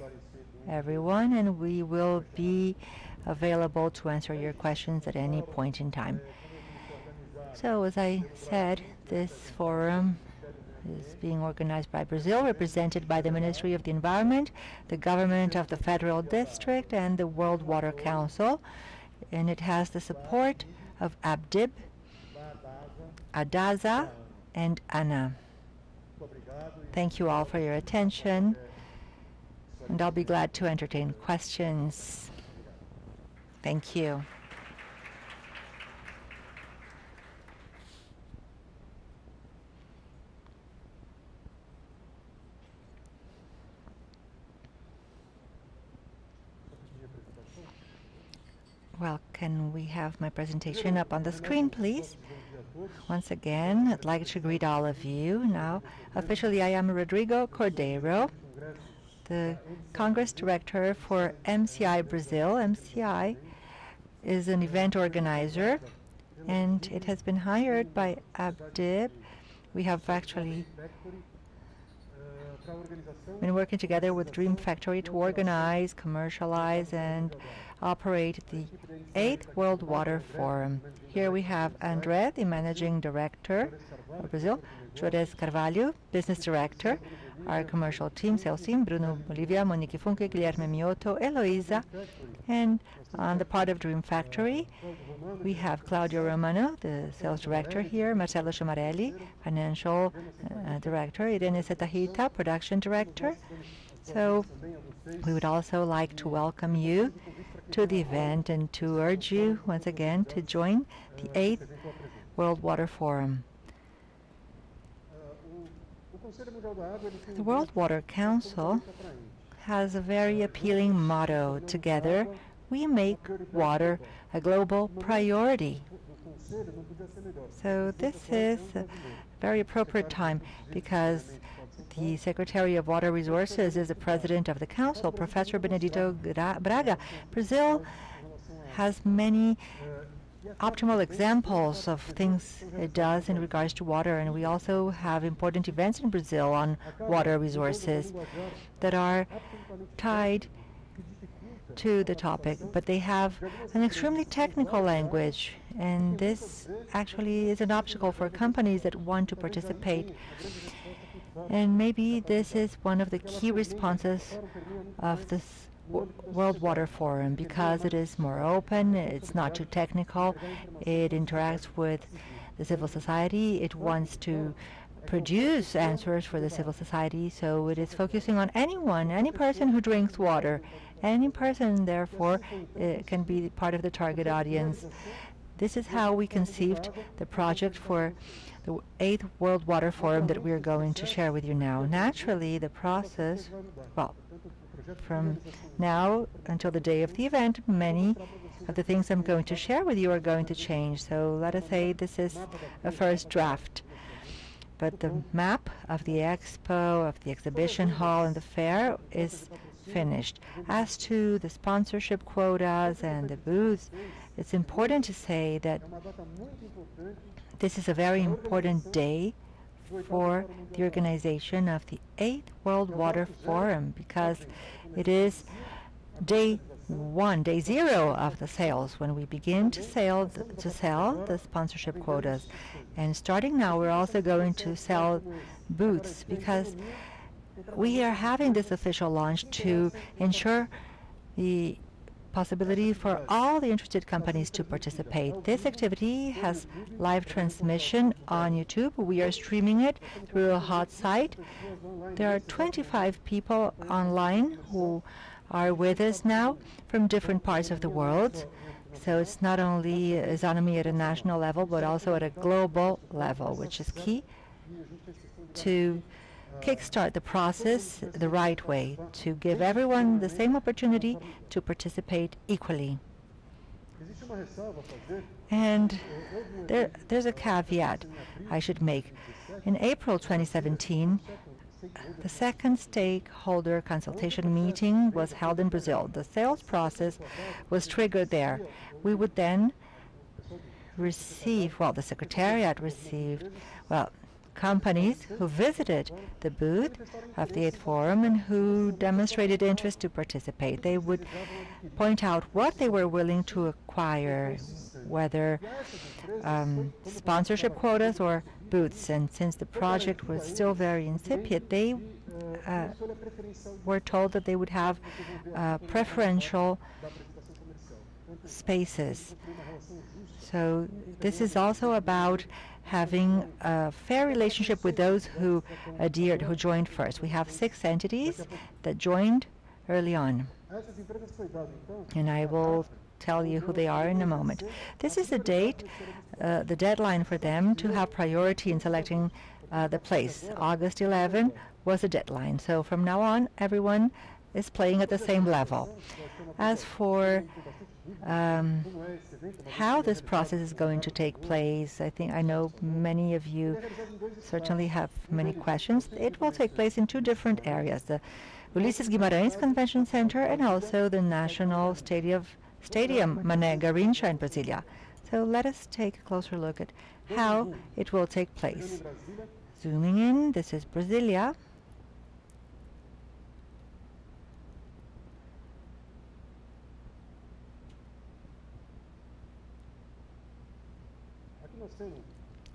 everyone, and we will be available to answer your questions at any point in time. So, as I said, this forum is being organized by Brazil, represented by the Ministry of the Environment, the government of the Federal District, and the World Water Council. And it has the support of Abdib, ADASA, and ANA. Thank you all for your attention, and I'll be glad to entertain questions. Thank you. Well, can we have my presentation up on the screen, please? Once again, I'd like to greet all of you. Now, officially, I am Rodrigo Cordeiro, the Congress Director for MCI Brazil. MCI is an event organizer, and it has been hired by Abdib. We have actually been working together with Dream Factory to organize, commercialize, and operate the 8th World Water Forum. Here we have André, the Managing Director of Brazil, Jores Carvalho, Business Director, our commercial team, sales team, Bruno Bolivia, Monique Funke, Guilherme Mioto, Eloisa, and on the part of Dream Factory, we have Claudio Romano, the sales director here, Marcelo Chamarelli, financial director, Irene Setahita, production director. So we would also like to welcome you to the event and to urge you once again to join the 8th World Water Forum. The World Water Council has a very appealing motto: together we make water a global priority. So this is a very appropriate time because the Secretary of Water Resources is the President of the Council, Professor Benedito Braga. Brazil has many optimal examples of things it does in regards to water, and we also have important events in Brazil on water resources that are tied to the topic, but they have an extremely technical language, and this actually is an obstacle for companies that want to participate. And maybe this is one of the key responses of this World Water Forum, because it is more open, it's not too technical, it interacts with the civil society, it wants to produce answers for the civil society, so it is focusing on anyone, any person who drinks water. Any person, therefore, can be part of the target audience. This is how we conceived the project for the 8th World Water Forum that we are going to share with you now. Naturally, the process, well, from now until the day of the event, many of the things I'm going to share with you are going to change. So let us say this is a first draft. But the map of the expo, of the exhibition hall, and the fair is finished. As to the sponsorship quotas and the booths, it's important to say that this is a very important day for the organization of the 8th World Water Forum, because it is day 1, day 0 of the sales, when we begin to sell the sponsorship quotas. And starting now, we're also going to sell booths, because we are having this official launch to ensure the possibility for all the interested companies to participate. This activity has live transmission on YouTube. We are streaming it through a hot site. There are 25 people online who are with us now from different parts of the world. So it's not only Isonomy at a national level, but also at a global level, which is key to kickstart the process the right way, to give everyone the same opportunity to participate equally. And there's a caveat I should make. In April 2017, the second stakeholder consultation meeting was held in Brazil. The sales process was triggered there. We would then receive, the Secretariat received, companies who visited the booth of the 8th Forum and who demonstrated interest to participate. They would point out what they were willing to acquire, whether sponsorship quotas or booths. And since the project was still very incipient, they were told that they would have preferential spaces. So this is also about having a fair relationship with those who adhered, who joined first. We have 6 entities that joined early on, and I will tell you who they are in a moment. This is the date, the deadline for them to have priority in selecting the place. August 11 was the deadline. So from now on, everyone is playing at the same level. As for how this process is going to take place, I know many of you certainly have many questions. It will take place in 2 different areas, the Ulisses Guimarães Convention Center and also the National Stadium Mané Garrincha in Brasilia. So let us take a closer look at how it will take place. Zooming in, this is Brasilia.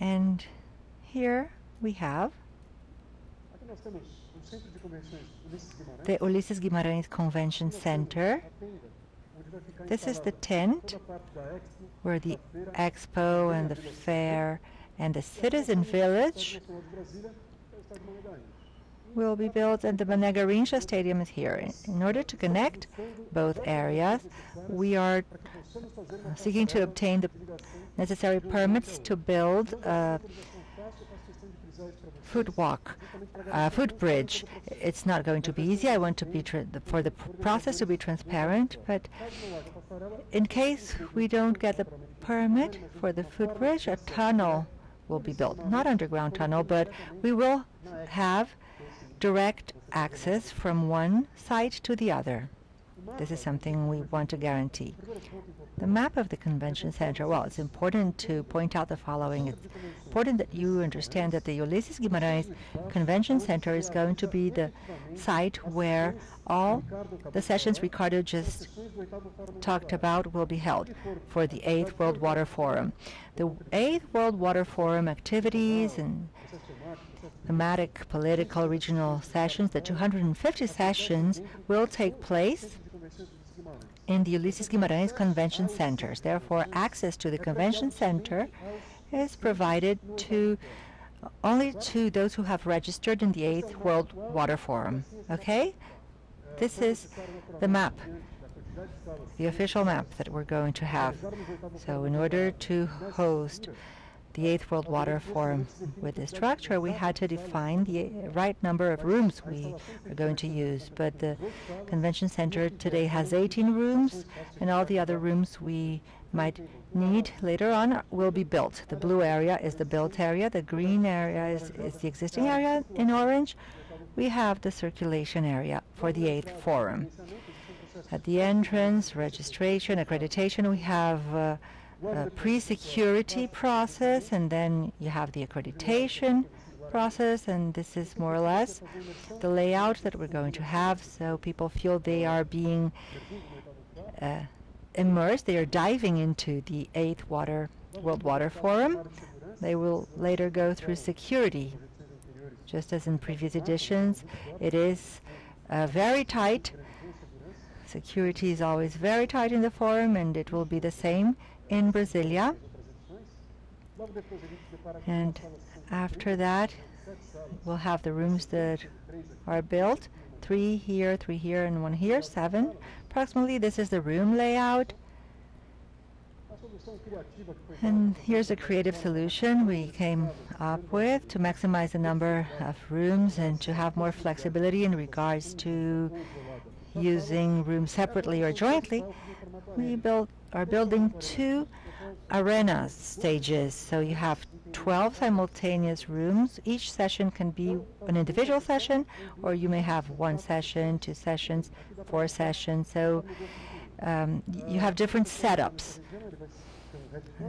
And here we have the Ulisses Guimarães Convention Center. This is the tent where the expo and the fair and the citizen village will be built, and the Mané Garrincha Stadium is here. In order to connect both areas, we are seeking to obtain the necessary permits to build a footbridge. It's not going to be easy. I want to be for the process to be transparent, but in case we don't get the permit for the footbridge, a tunnel will be built. Not underground tunnel, but we will have direct access from one site to the other. This is something we want to guarantee. The map of the convention center, it's important to point out the following. It's important that you understand that the Ulisses Guimarães Convention Center is going to be the site where all the sessions Ricardo just talked about will be held for the 8th World Water Forum. The 8th World Water Forum activities and thematic, political, regional sessions, the 250 sessions, will take place in the Ulisses Guimarães Convention Centers. Therefore, access to the convention center is provided only to those who have registered in the 8th World Water Forum. Okay? This is the map, the official map that we're going to have. So in order to host the 8th World Water Forum with this structure, we had to define the right number of rooms we are going to use. But the convention center today has 18 rooms, and all the other rooms we might need later on will be built. The blue area is the built area, the green area is the existing area in orange, we have the circulation area for the 8th forum. At the entrance, registration, accreditation, we have a pre-security process, and then you have the accreditation process, and this is more or less the layout that we're going to have, so people feel they are being immersed, they are diving into the 8th World Water Forum. They will later go through security. Just as in previous editions, it is very tight. Security is always very tight in the forum, and it will be the same in Brasilia. And after that, we'll have the rooms that are built. 3 here, and 1 here, 7. Approximately, this is the room layout. And here's a creative solution we came up with to maximize the number of rooms and to have more flexibility in regards to using rooms separately or jointly. We are building 2 arena stages, so you have 12 simultaneous rooms. Each session can be an individual session, or you may have 1 session, 2 sessions, 4 sessions. So you have different setups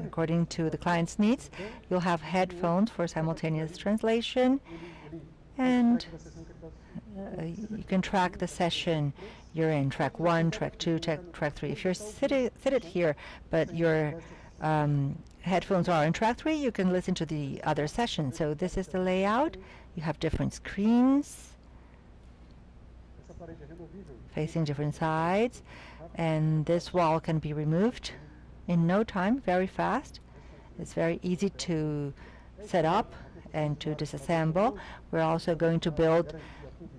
according to the client's needs. You'll have headphones for simultaneous translation, and you can track the session you're in, track 1, track 2, track 3. If you're seated here, but your headphones are in track 3, you can listen to the other session. So this is the layout. You have different screens facing different sides, and this wall can be removed in no time, very fast. It's very easy to set up and to disassemble. We're also going to build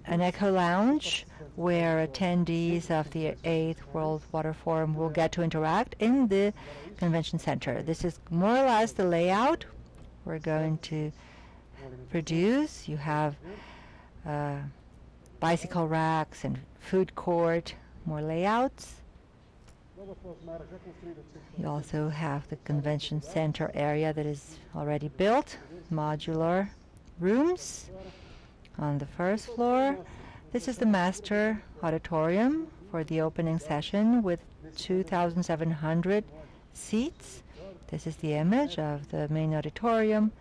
an eco lounge where attendees of the 8th World Water Forum will get to interact in the convention center. This is more or less the layout we're going to produce. You have bicycle racks and food court, more layouts. You also have the convention center area that is already built, modular rooms on the first floor. This is the master auditorium for the opening session with 2,700 seats. This is the image of the main auditorium,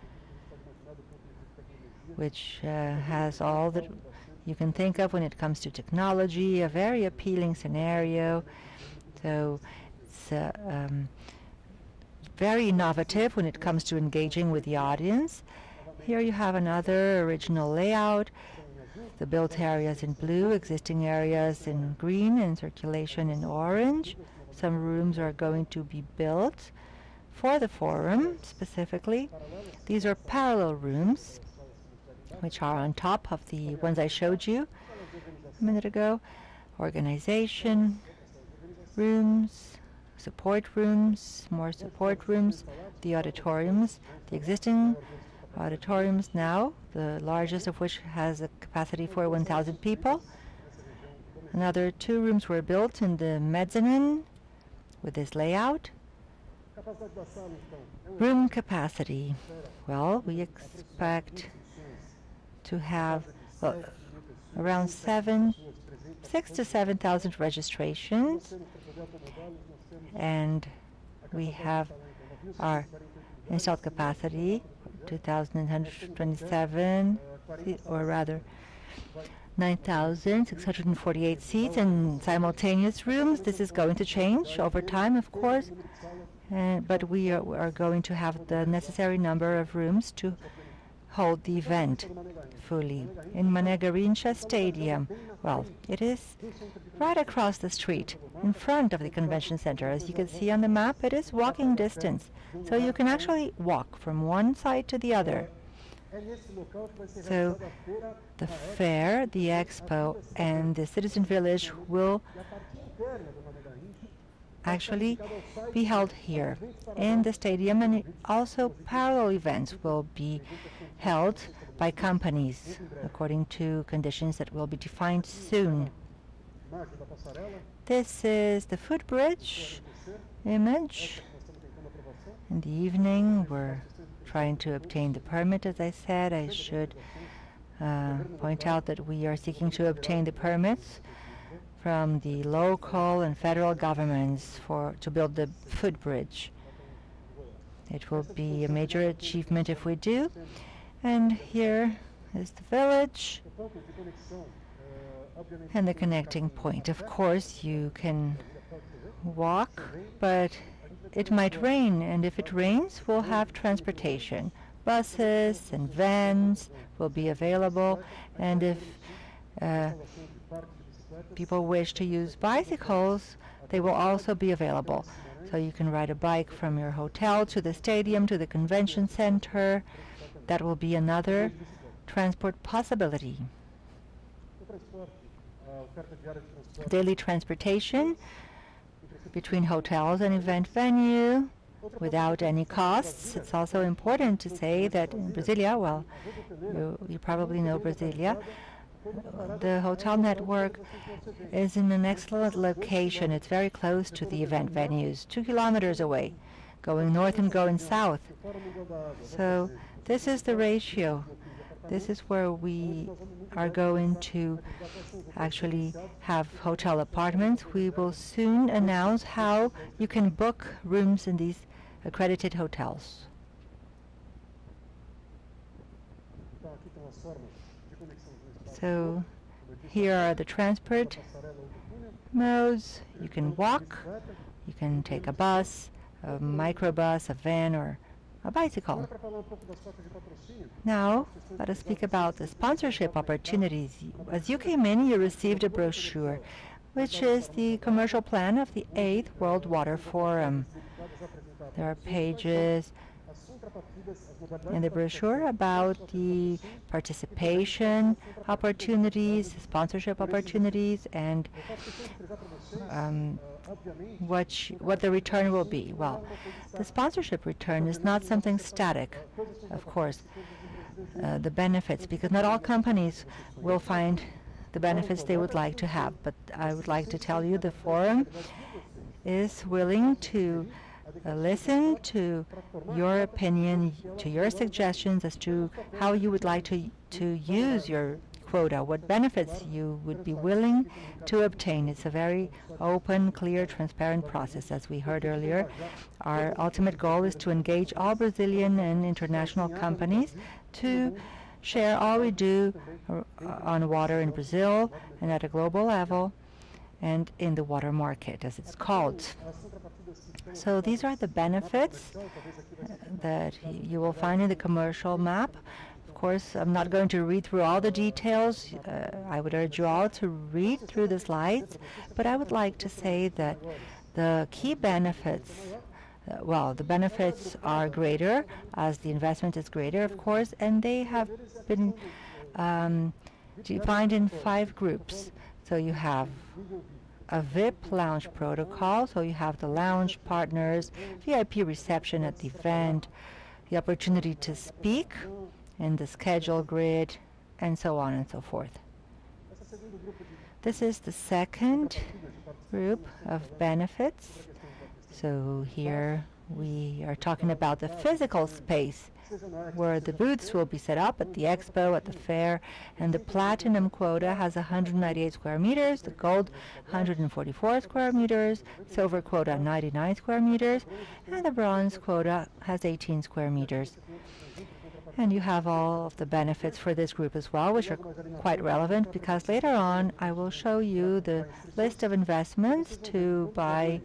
which has all that you can think of when it comes to technology, a very appealing scenario. So it's very innovative when it comes to engaging with the audience. Here you have another original layout. The built areas in blue, existing areas in green, and circulation in orange. Some rooms are going to be built for the forum specifically. These are parallel rooms, which are on top of the ones I showed you a minute ago. Organization rooms, support rooms, more support rooms, the auditoriums, the existing auditoriums now, the largest of which has a capacity for 1,000 people. Another 2 rooms were built in the mezzanine with this layout. Room capacity. Well, we expect to have around 6,000 to 7,000 registrations, and we have our installed capacity 2,127, or rather 9,648 seats and simultaneous rooms. This is going to change over time, of course, but we are going to have the necessary number of rooms to hold the event fully. In Mané Garrincha Stadium, well, it is right across the street, in front of the convention center. As you can see on the map, it is walking distance, so you can actually walk from one side to the other. So the fair, the expo, and the citizen village will actually be held here in the stadium, and also parallel events will be held by companies according to conditions that will be defined soon. This is the footbridge image. In the evening, we're trying to obtain the permit. As I said, I should point out that we are seeking to obtain the permits from the local and federal governments to build the footbridge. It will be a major achievement if we do. And here is the village and the connecting point. Of course, you can walk, but it might rain, and if it rains, we'll have transportation. Buses and vans will be available, and if people wish to use bicycles, they will also be available. So you can ride a bike from your hotel to the stadium, to the convention center. That will be another transport possibility. Daily transportation between hotels and event venue without any costs. It's also important to say that in Brasilia, well, you probably know Brasilia, the hotel network is in an excellent location. It's very close to the event venues, 2 kilometers away, going north and going south. So this is the ratio. This is where we are going to actually have hotel apartments. We will soon announce how you can book rooms in these accredited hotels. So here are the transport modes. You can walk, you can take a bus, a microbus, a van, or a bicycle. Now, let us speak about the sponsorship opportunities. As you came in, you received a brochure, which is the commercial plan of the 8th World Water Forum. There are pages in the brochure about the participation opportunities, sponsorship opportunities, and what the return will be. Well, the sponsorship return is not something static, of course. The benefits, because not all companies will find the benefits they would like to have, but I would like to tell you the forum is willing to listen to your opinion, to your suggestions as to how you would like to use your quota, what benefits you would be willing to obtain. It's a very open, clear, transparent process. As we heard earlier, our ultimate goal is to engage all Brazilian and international companies to share all we do on water in Brazil and at a global level, and in the water market, as it's called. So these are the benefits that you will find in the commercial map. Of course, I'm not going to read through all the details. I would urge you all to read through the slides, but I would like to say that the key benefits, well, the benefits are greater as the investment is greater, of course, and they have been defined in 5 groups. So you have a VIP lounge protocol, so you have the lounge partners, VIP reception at the event, the opportunity to speak in the schedule grid, and so on and so forth. This is the second group of benefits. So here we are talking about the physical space where the booths will be set up at the expo, at the fair, and the platinum quota has 198 square meters, the gold 144 square meters, silver quota 99 square meters, and the bronze quota has 18 square meters. And you have all of the benefits for this group as well, which are quite relevant, because later on I will show you the list of investments to buy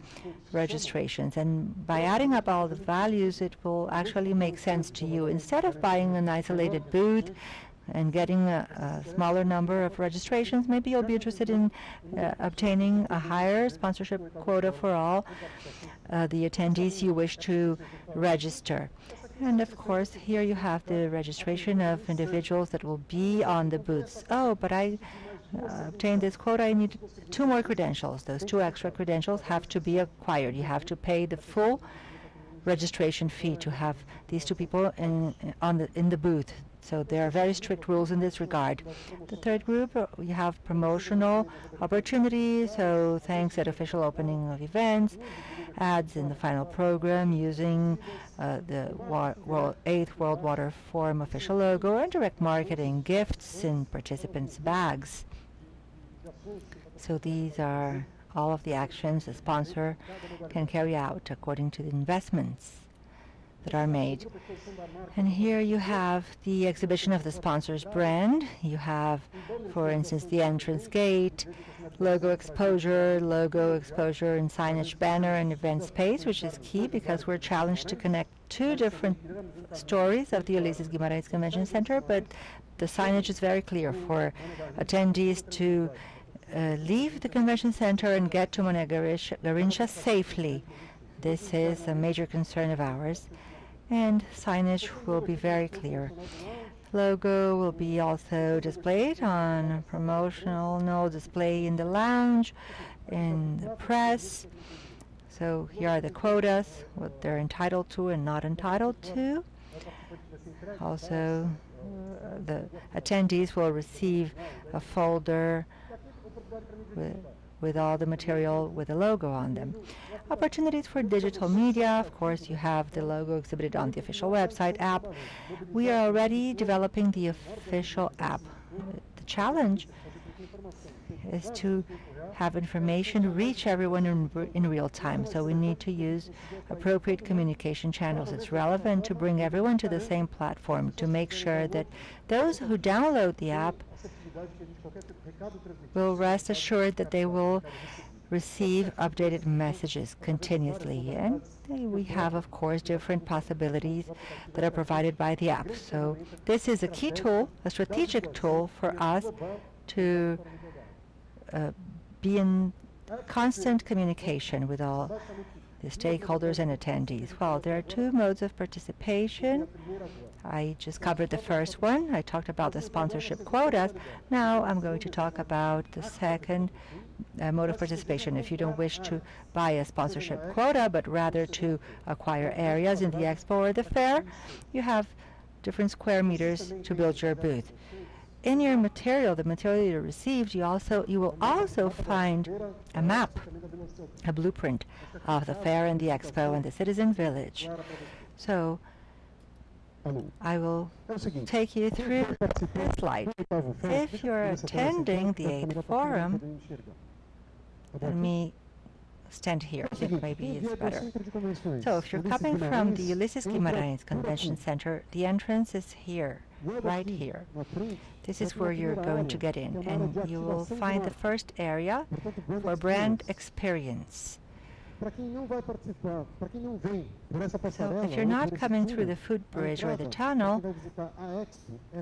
registrations. And by adding up all the values, it will actually make sense to you. Instead of buying an isolated booth and getting a smaller number of registrations, maybe you'll be interested in obtaining a higher sponsorship quota for all the attendees you wish to register. And of course, here you have the registration of individuals that will be on the booths. Oh, but I obtained this quota, I need 2 more credentials. Those 2 extra credentials have to be acquired. You have to pay the full registration fee to have these 2 people in the booth So there are very strict rules in this regard. The third group, you have promotional opportunities, so thanks at official opening of events, ads in the final program using the 8th World Water Forum official logo, and direct marketing, gifts in participants' bags. So these are all of the actions the sponsor can carry out according to the investments that are made. And here you have the exhibition of the sponsor's brand. You have, for instance, the entrance gate, logo exposure and signage banner and event space, which is key because we're challenged to connect two different stories of the Ulysses Guimarães Convention Center, but the signage is very clear for attendees to leave the convention center and get to Mané Garrincha safely. This is a major concern of ours, and signage will be very clear. Logo will be also displayed on a promotional display in the lounge, in the press. So here are the quotas, what they're entitled to and not entitled to. Also, the attendees will receive a folder with all the material with a logo on them. Opportunities for digital media. Of course, you have the logo exhibited on the official website app. We are already developing the official app. The challenge is to have information reach everyone in real time. So we need to use appropriate communication channels. It's relevant to bring everyone to the same platform to make sure that those who download the app will rest assured that they will receive updated messages continuously. And we have, of course, different possibilities that are provided by the app. So this is a key tool, a strategic tool for us to be in constant communication with all the stakeholders and attendees. Well, there are two modes of participation. I just covered the first one. I talked about the sponsorship quotas. Now I'm going to talk about the second mode of participation. If you don't wish to buy a sponsorship quota, but rather to acquire areas in the expo or the fair, you have different square meters to build your booth. In your material, the material you received, you will also find a map, a blueprint of the fair and the expo and the citizen village. So I will take you through this slide. If you're attending the 8th Forum, let me stand here. Maybe it's better. So if you're coming from the Ulysses Guimarães Convention Center, the entrance is here, right here. This is where you're going to get in, and you will find the first area for brand experience. So if you're not coming through the footbridge or the tunnel,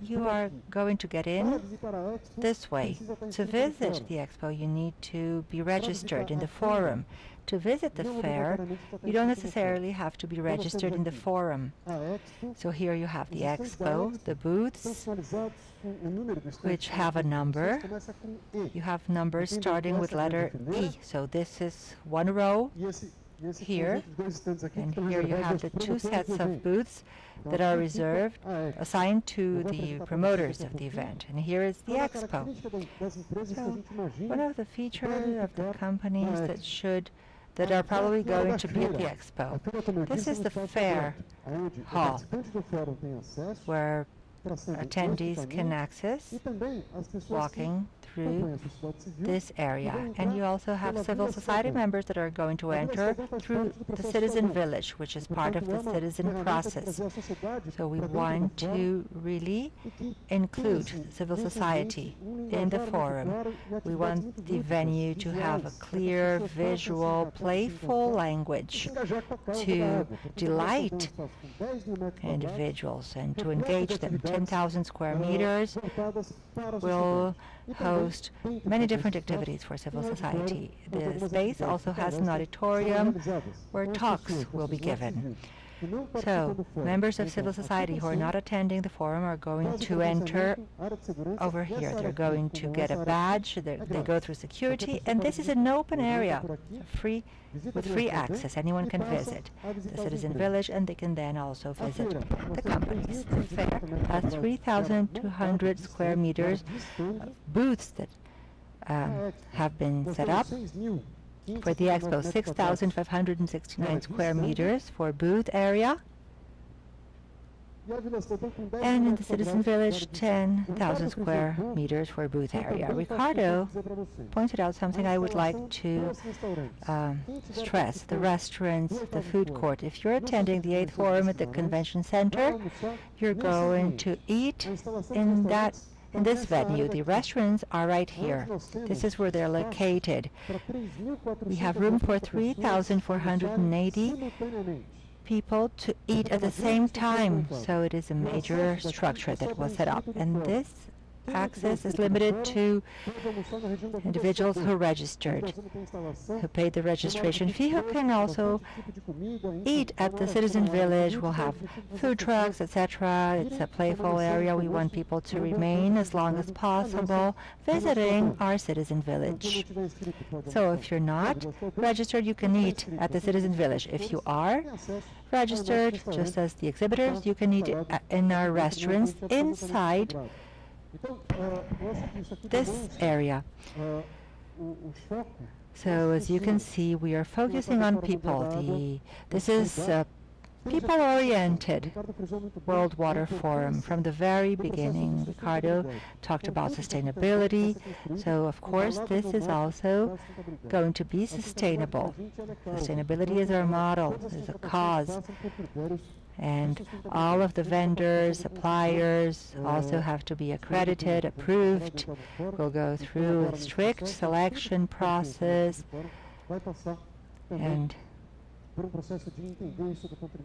you are going to get in this way. To visit the expo, you need to be registered in the forum. To visit the fair, you don't necessarily have to be registered in the forum. So here you have the expo, the booths, which have a number. You have numbers starting with letter E. So this is one row here, and here you have the two sets of booths that are reserved, assigned to the promoters of the event. And here is the expo. So one of the features of the companies that are probably going to be at the expo. This is the fair hall, where attendees can access walking through this area. And you also have civil society members that are going to enter through the citizen village, which is part of the citizen process. So we want to really include civil society in the forum. We want the venue to have a clear, visual, playful language to delight individuals and to engage them. 10,000 square meters will host many different activities for civil society. The space also has an auditorium where talks will be given. So, members of civil society who are not attending the forum are going to enter over here. They're going to get a badge, they go through security, and this is an open area, with free access. Anyone can visit the citizen village, and they can then also visit the companies. The fair has 3,200 square meters of booths that have been set up for the expo. 6,569 square meters for booth area, and in the citizen village 10,000 square meters for booth area. Ricardo pointed out something I would like to stress: the restaurants, the food court. If you're attending the 8th forum at the convention center, you're going to eat in this venue. The restaurants are right here. This is where they're located. We have room for 3,480 people to eat at the same time, so it is a major structure that was set up, and this access is limited to individuals who registered, who paid the registration fee, who can also eat at the citizen village. We'll have food trucks, etc. It's a playful area. We want people to remain as long as possible visiting our citizen village. So if you're not registered, you can eat at the citizen village. If you are registered, just as the exhibitors, you can eat in our restaurants inside this area. So as you can see, we are focusing on people. This is people-oriented World Water Forum. From the very beginning, Ricardo talked about sustainability. So of course, this is also going to be sustainable. Sustainability is our model, is a cause. And all of the vendors, suppliers also have to be accredited, approved. We'll go through a strict selection process, and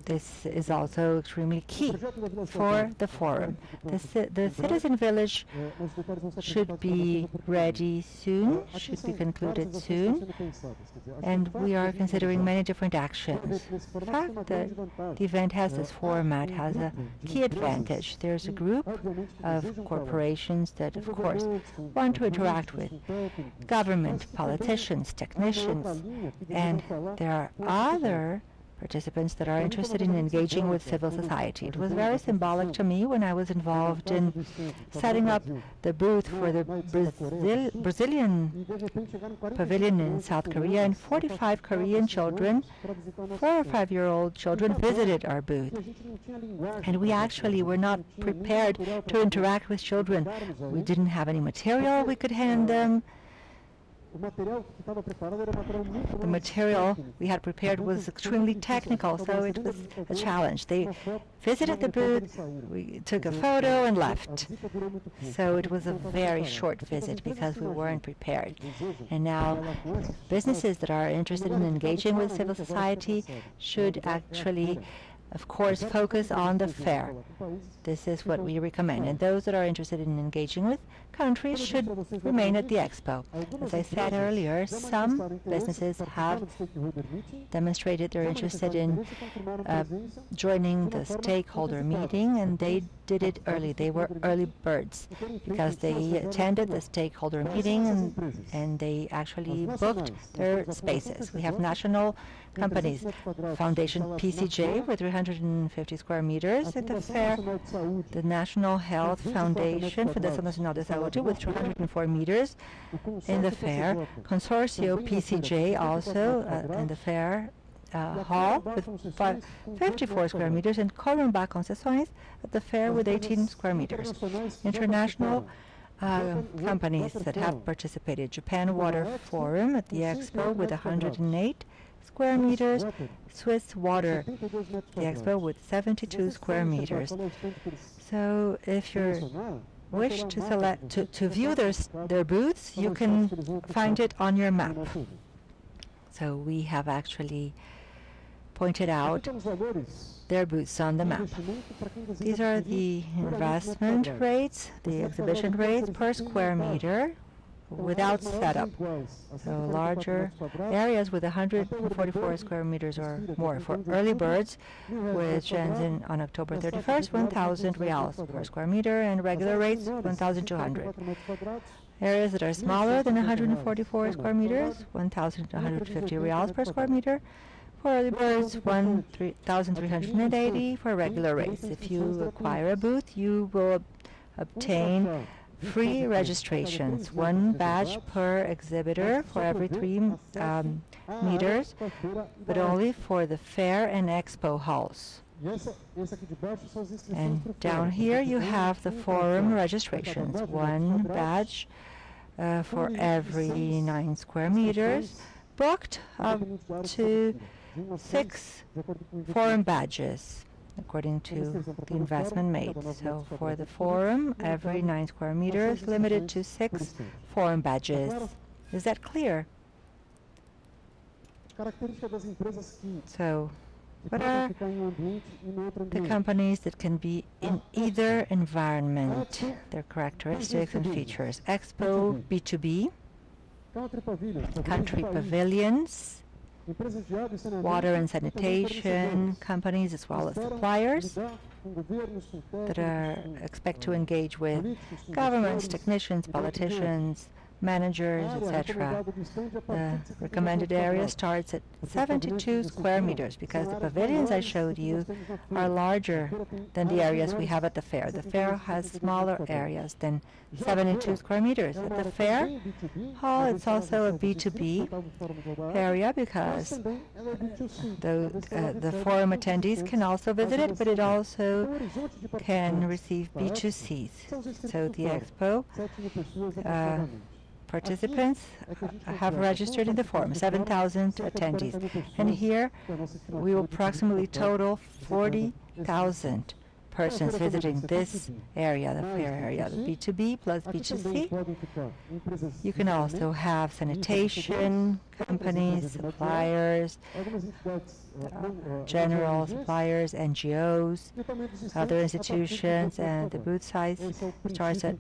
this is also extremely key for the forum. The citizen village should be ready soon, should be concluded soon, and we are considering many different actions. The fact that the event has this format has a key advantage. There's a group of corporations that, of course, want to interact with government, politicians, technicians, and there are other participants that are interested in engaging with civil society. It was very symbolic to me when I was involved in setting up the booth for the Brazilian pavilion in South Korea, and 45 Korean children, 4 or 5-year-old children, visited our booth. And we actually were not prepared to interact with children. We didn't have any material we could hand them. The material we had prepared was extremely technical, so it was a challenge. They visited the booth, we took a photo and left. So it was a very short visit because we weren't prepared. And now businesses that are interested in engaging with civil society should actually, of course, focus on the fair. This is what we recommend. And those that are interested in engaging with countries should remain at the expo. As I said earlier, some businesses have demonstrated they're interested in joining the stakeholder meeting, and they did it early. They were early birds because they attended the stakeholder meeting and they actually booked their spaces. We have national companies, Foundation PCJ with 350 square meters at the fair, the National Health Foundation, Fundação Nacional de Saúde, with 204 meters in the fair, Consorcio PCJ also in the fair hall with 54 square meters, and Corumbá Concessões at the fair with 18 square meters. International companies that have participated, Japan Water Forum at the expo with 108 square meters, Swiss Water, the expo with 72 square meters. So if you wish to select to view their booths, you can find it on your map. So we have actually pointed out their booths on the map. These are the investment rates, the exhibition rates per square meter. without setup. So larger areas with 144 square meters or more. For early birds, which ends on October 31st, 1,000 reals per square meter, and regular rates 1,200. Areas that are smaller than 144 square meters, 1,150 reals per square meter. For early birds, 1,380 for regular rates. If you acquire a booth, you will obtain free registrations, one badge per exhibitor for every 3 meters, but only for the fair and expo halls. And down here you have the forum registrations, one badge for every 9 square meters, booked up to 6 forum badges, according to the investment made. So for the forum, every 9 square meters, limited to 6 forum badges. Is that clear? So, what are the companies that can be in either environment, their characteristics and features? Expo B2B, country pavilions, water and sanitation companies, as well as suppliers that expect to engage with governments, technicians, politicians, managers, etc. The recommended area starts at 72 square meters because the pavilions I showed you are larger than the areas we have at the fair. The fair has smaller areas than 72 square meters. At the fair hall, it's also a B2B area because the forum attendees can also visit it, but it also can receive B2Cs. So the expo participants have registered in the forum, 7,000 attendees. And here we will approximately total 40,000 persons visiting this area, the fair area, the B2B plus B2C. You can also have sanitation companies, suppliers, general suppliers, NGOs, other institutions, and the booth size starts at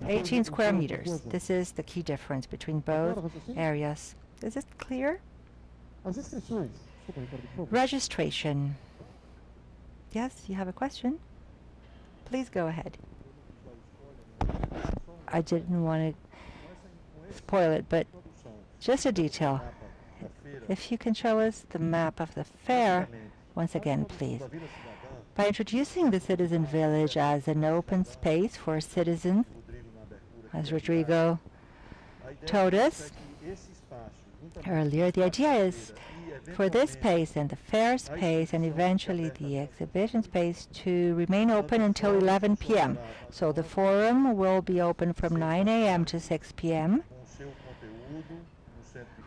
18 square meters. This is the key difference between both areas. Is it clear? Registration. Yes, you have a question? Please go ahead. I didn't want to spoil it, but just a detail. If you can show us the map of the fair once again, please. By introducing the Citizen Village as an open space for citizens, as Rodrigo told us earlier, the idea is for this space and the fair space and eventually the exhibition space to remain open until 11 p.m. So the forum will be open from 9 a.m. to 6 p.m.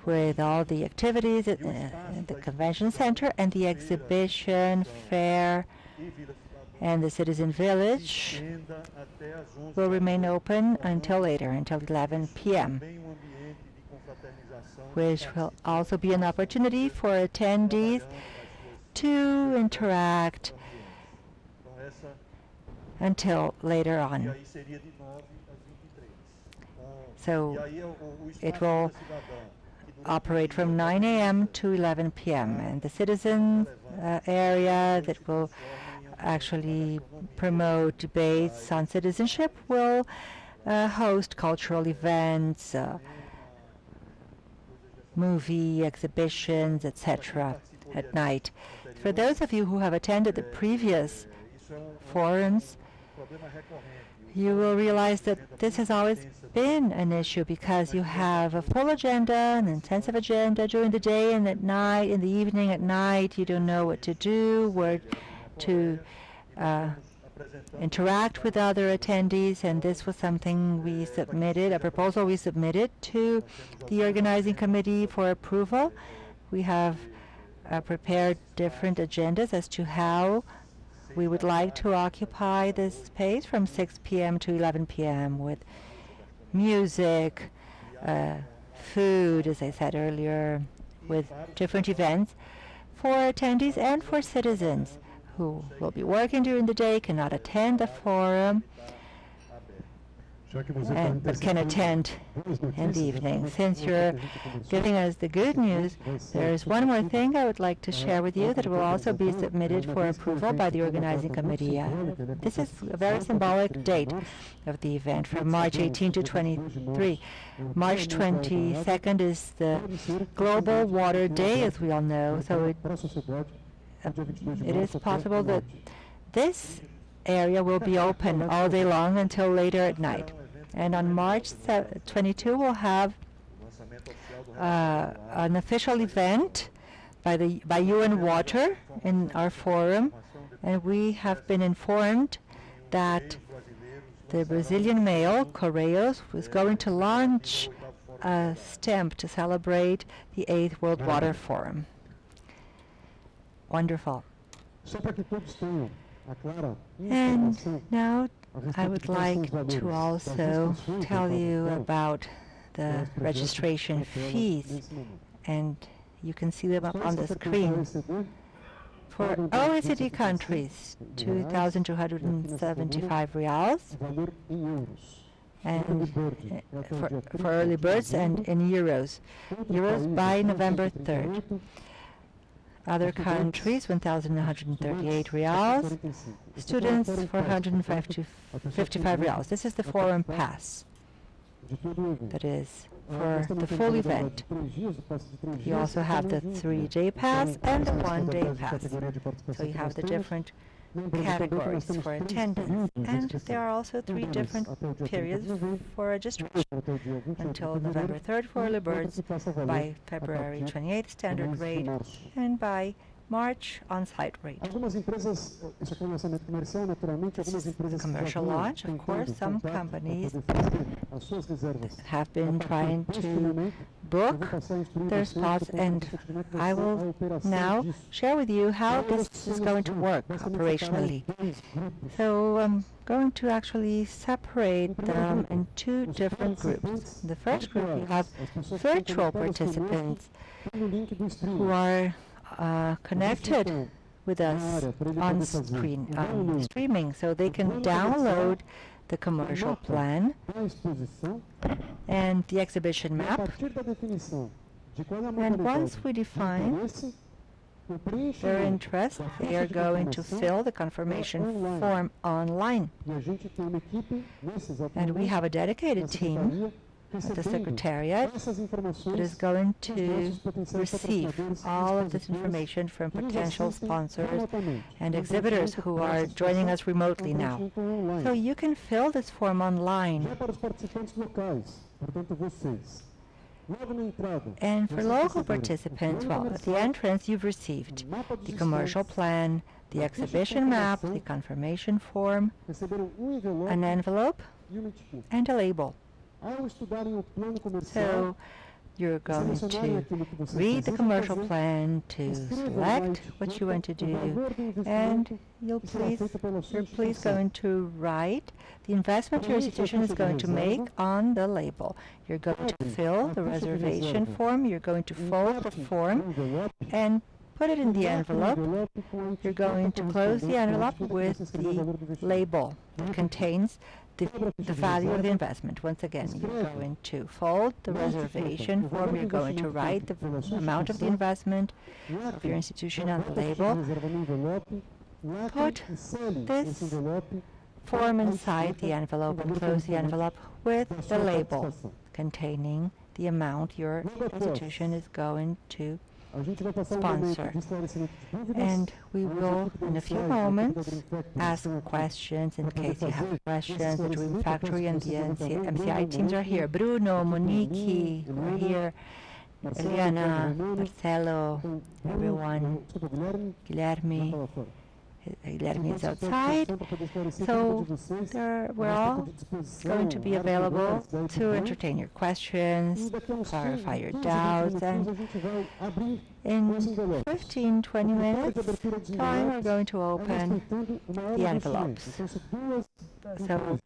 with all the activities at the convention center, and the exhibition, fair, and the Citizen Village will remain open until later, until 11 p.m., which will also be an opportunity for attendees to interact until later on. So it will operate from 9 a.m. to 11 p.m. and the citizen area that will actually promote debates on citizenship will host cultural events, movie exhibitions, etc. at night. For those of you who have attended the previous forums, you will realize that this has always been an issue because you have a full agenda, an intensive agenda during the day, and at night, in the evening, at night, you don't know what to do, where to interact with other attendees, and this was something we submitted, a proposal we submitted to the organizing committee for approval. We have prepared different agendas as to how we would like to occupy this space from 6 p.m. to 11 p.m. with music, food, as I said earlier, with different events for attendees and for citizens who will be working during the day, cannot attend the forum, but can attend in the evening. Since you're giving us the good news, there's one more thing I would like to share with you that will also be submitted for approval by the organizing committee. This is a very symbolic date of the event, from March 18 to 23. March 22nd is the Global Water Day, as we all know, so it is possible that this area will be open all day long until later at night. And on March 22, we'll have an official event by UN Water in our forum, and we have been informed that the Brazilian mail, Correios, was going to launch a stamp to celebrate the 8th World Water Forum. Wonderful. And now I would like to also tell you about the registration fees, and you can see them up on the screen. For OECD countries, 2,275 reals, and for early birds, and in euros by November 3rd. Other countries, 1,138 reals. Students, 455 reals. This is the forum pass. That is for the full event. You also have the 3-day pass and the 1-day pass. So you have the different categories for attendance. And there are also 3 different periods for registration. Until November 3rd for early birds, by February 28th standard rate, and by March on-site rate. This is the commercial launch. Of course, some companies have been trying to book their spots, and I will now share with you how this is going to work operationally. So I'm going to actually separate them in 2 different groups. In the first group, you have virtual participants who are connected with us on streaming, so they can download the commercial plan and the exhibition map. And once we define their interest, they are going to fill the confirmation form online. And we have a dedicated team at the Secretariat that is going to receive all of this information from potential sponsors and exhibitors who are joining us remotely now. So you can fill this form online. And for local participants, well, at the entrance you've received the commercial plan, the exhibition map, the confirmation form, an envelope, and a label. So you're going to read the commercial plan to select what you want to do, and you're please going to write the investment your institution is going to make on the label. You're going to fill the reservation form, you're going to fold the form and put it in the envelope. You're going to close the envelope with the label that contains the value of the investment. Once again, you're going to fold the reservation form, you're going to write the amount of the investment of your institution on the label, put this form inside the envelope and close the envelope with the label containing the amount your institution is going to sponsor. And we will, in a few moments, ask questions in case you have questions. The Dream Factory and the MCI teams are here. Bruno, Monique are here. Eliana, Marcelo, everyone, Guilherme. Guilherme is outside, so we're all going to be available to entertain your questions, clarify your doubts, and in 15-20 minutes time we're going to open the envelopes. So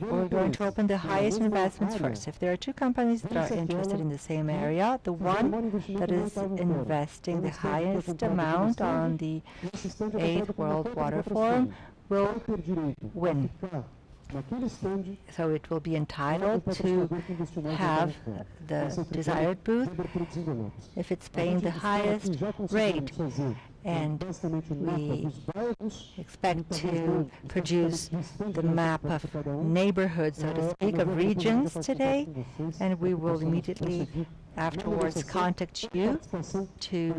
we're going to open the highest investments first. If there are 2 companies that are interested in the same area, the one that is investing the highest amount on the 8th World Water Forum will win. So it will be entitled to have the desired booth if it's paying the highest rate. And we expect to produce the map of neighborhoods, so to speak, of regions today, and we will immediately afterwards contact you to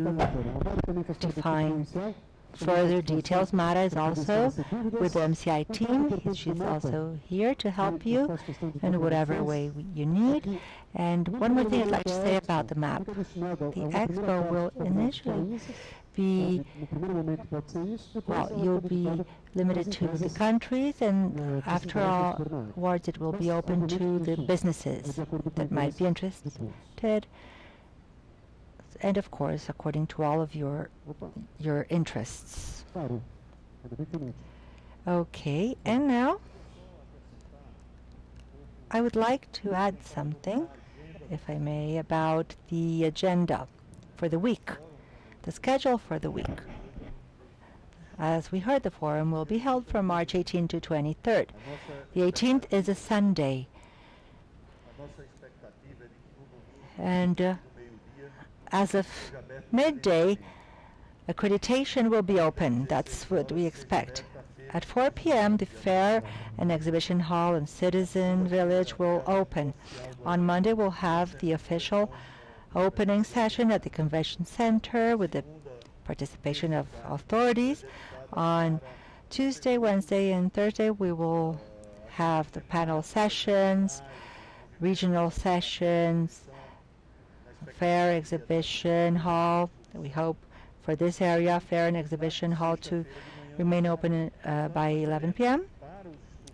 define further details. Mara is also with the MCI team. She's also here to help you in whatever way you need. And one more thing I'd like to say about the map. The expo will initially be, well, you'll be limited to the countries, and afterwards it will be open to the businesses that might be interested. And of course, according to all of your interests. Okay, and now I would like to add something, if I may, about the agenda for the week, the schedule for the week. As we heard, the forum will be held from March 18 to 23rd. The 18th is a Sunday. And as of midday, accreditation will be open. That's what we expect. At 4 p.m., the Fair and Exhibition Hall and Citizen Village will open. On Monday, we'll have the official opening session at the Convention Center with the participation of authorities. On Tuesday, Wednesday, and Thursday, we will have the panel sessions, regional sessions, Fair Exhibition Hall. We hope for this area, Fair and Exhibition Hall, to remain open by 11 p.m.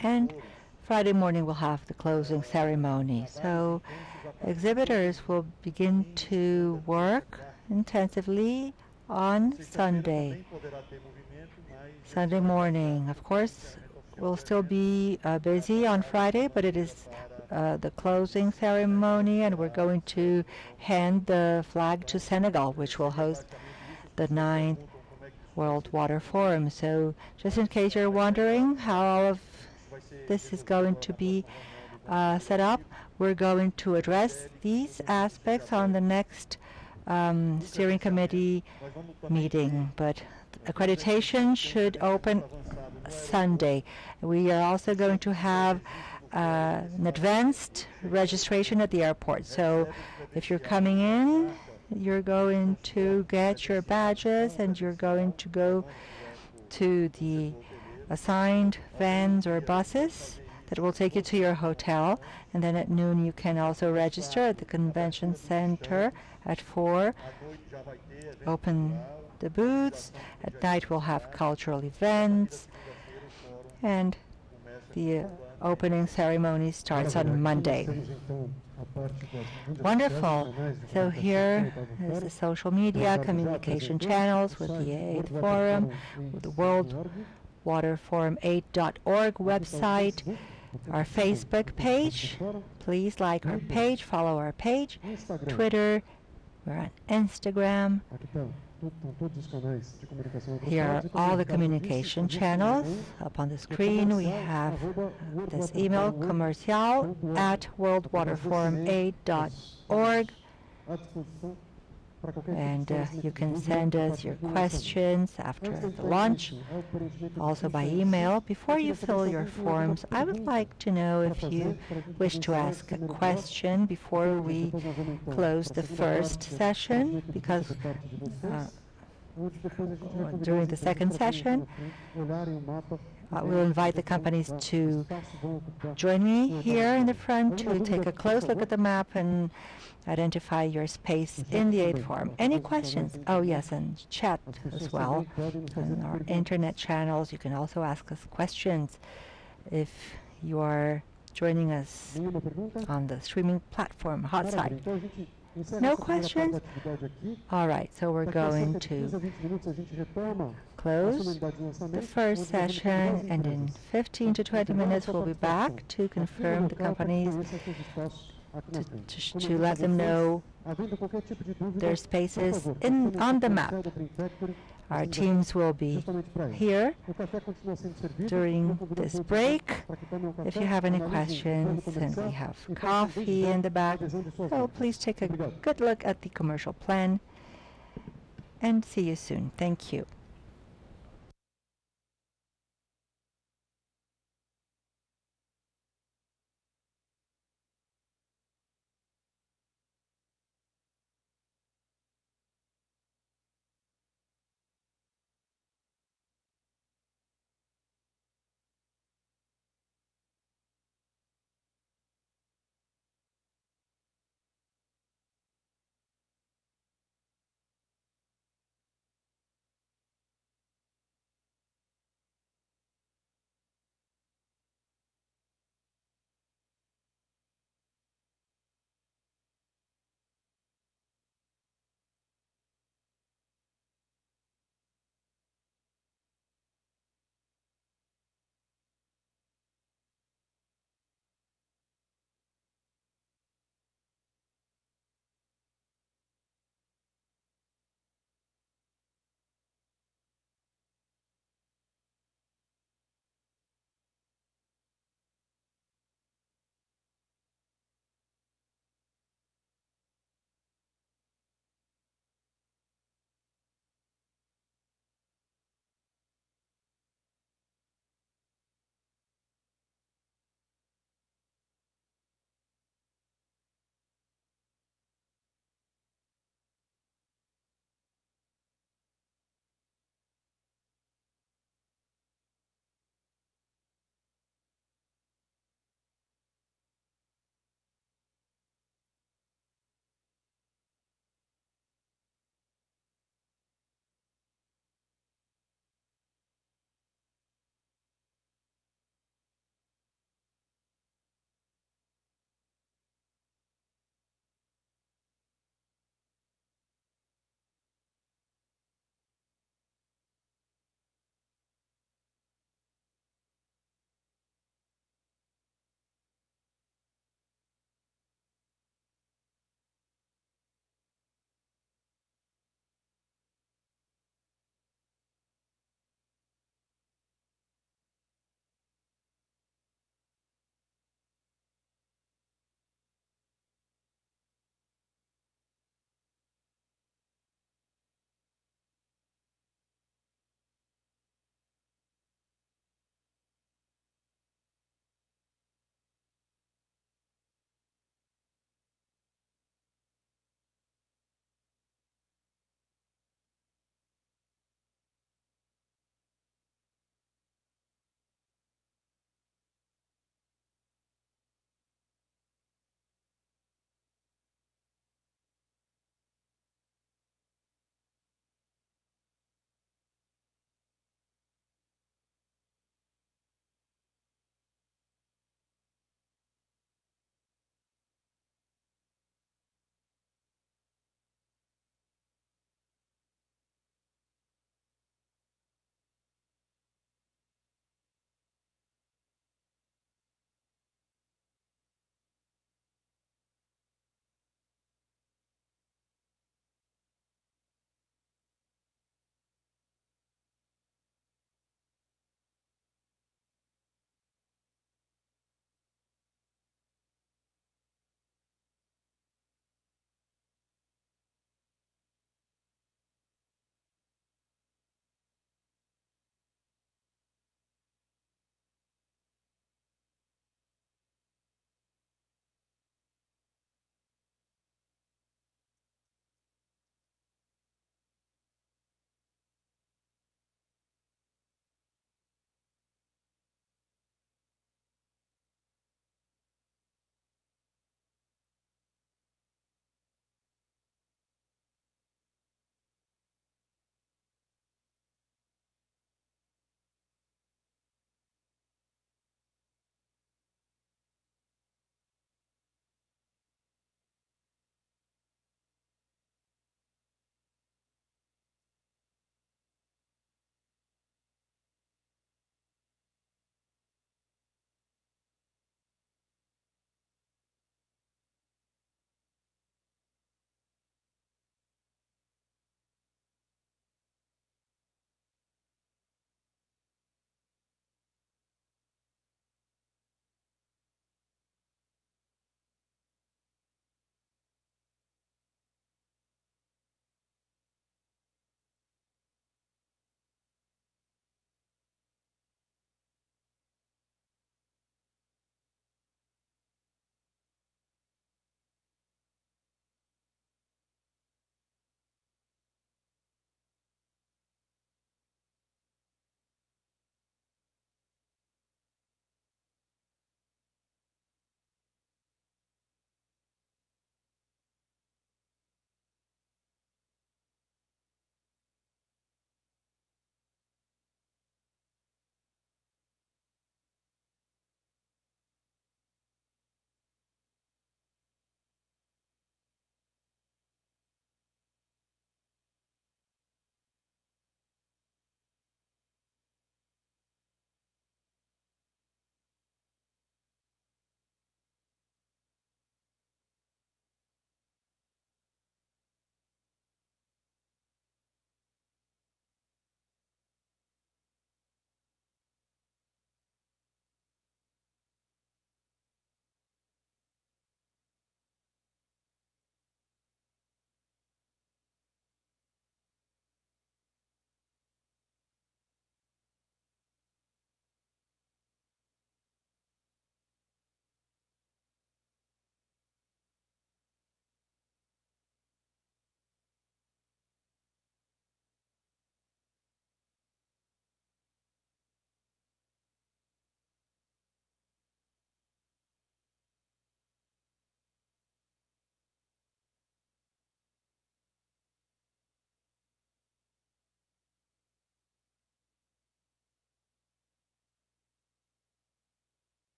And Friday morning we'll have the closing ceremony. So exhibitors will begin to work intensively on Sunday morning. Of course, we'll still be busy on Friday, but it is the closing ceremony, and we're going to hand the flag to Senegal, which will host the 9th World Water Forum. So just in case you're wondering how all of this is going to be set up, we're going to address these aspects on the next steering committee meeting. But accreditation should open Sunday. We are also going to have an advanced registration at the airport. So if you're coming in, you're going to get your badges and you're going to go to the assigned vans or buses that will take you to your hotel. And then at noon you can also register at the convention center at 4. Open the booths. At night we'll have cultural events, and the opening ceremony starts on Monday. Wonderful. So here is the social media communication channels with the 8th Forum, with the World Water Forum 8.org website, our Facebook page. Please like our page, follow our page. Twitter, we're on Instagram. Here are all the communication channels. Up on the screen we have this email, commercial@worldwaterforum8.org. And you can send us your questions after the launch, also by email. Before you fill your forms, I would like to know if you wish to ask a question before we close the first session, because during the second session, we'll invite the companies to join me here in the front to take a close look at the map and identify your space in the 8th Forum. Any questions? Oh yes, and chat as well. On our internet channels, you can also ask us questions if you are joining us on the streaming platform, hot site. No questions? All right, so we're going to close the first session, and in 15 to 20 minutes we'll be back to confirm the company's to let them know their spaces on the map. Our teams will be here during this break. If you have any questions, and we have coffee in the back, so please take a good look at the commercial plan, and see you soon. Thank you.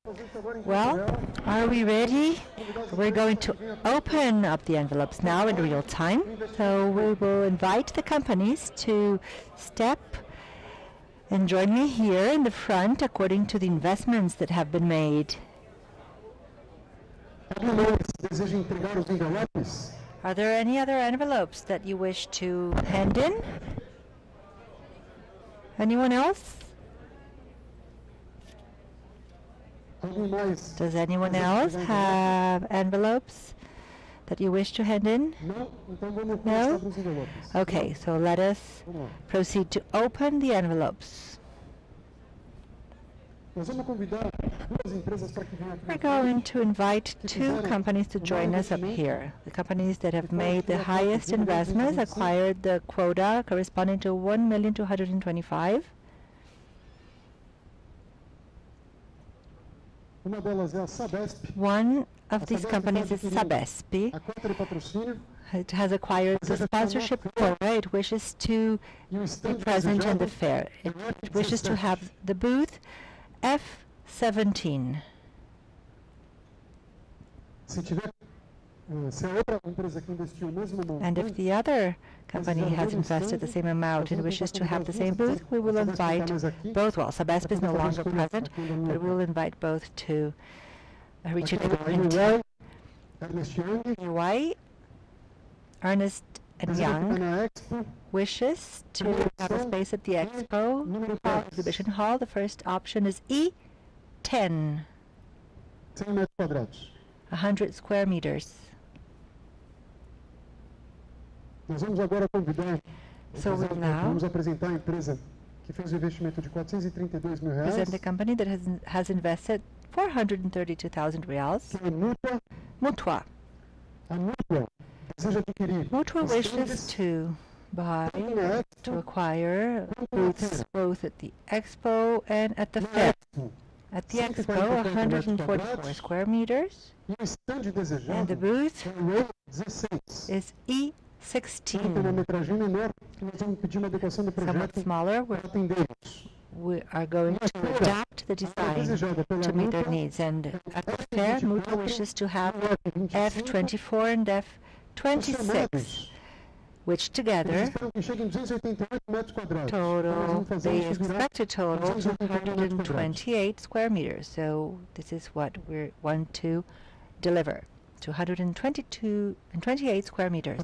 Well, are we ready? We're going to open up the envelopes now in real time. So we will invite the companies to step and join me here in the front according to the investments that have been made. Are there any other envelopes that you wish to hand in? Anyone else? Does anyone else have envelopes that you wish to hand in? No? Okay, so let us proceed to open the envelopes. We're going to invite two companies to join us up here. The companies that have made the highest investments acquired the quota corresponding to 1,225,000. One of these companies is Sabesp. It has acquired the sponsorship quota. It wishes to be present in the fair. It wishes to have the booth F17. And if the other company has invested the same amount and wishes to have the same booth, we will invite both. Well, Sabesp is no longer present, but we will invite both to reach an agreement. UI, Ernest and Young wishes to have a space at the Expo exhibition hall. The first option is E10, 100 square meters. So we'll now present the company that has invested 432,000 reals. Mutua. Mutua wishes to acquire booths both at the Expo and at the fair. At the Expo, 144 square meters, and the booth is E16. Somewhat smaller. We are going to adapt the design to meet their needs. And at the fair, Mutua wishes to have F24 and F26, which together total, they expect to total 228 square meters. So this is what we want to deliver, 222 and 28 square meters.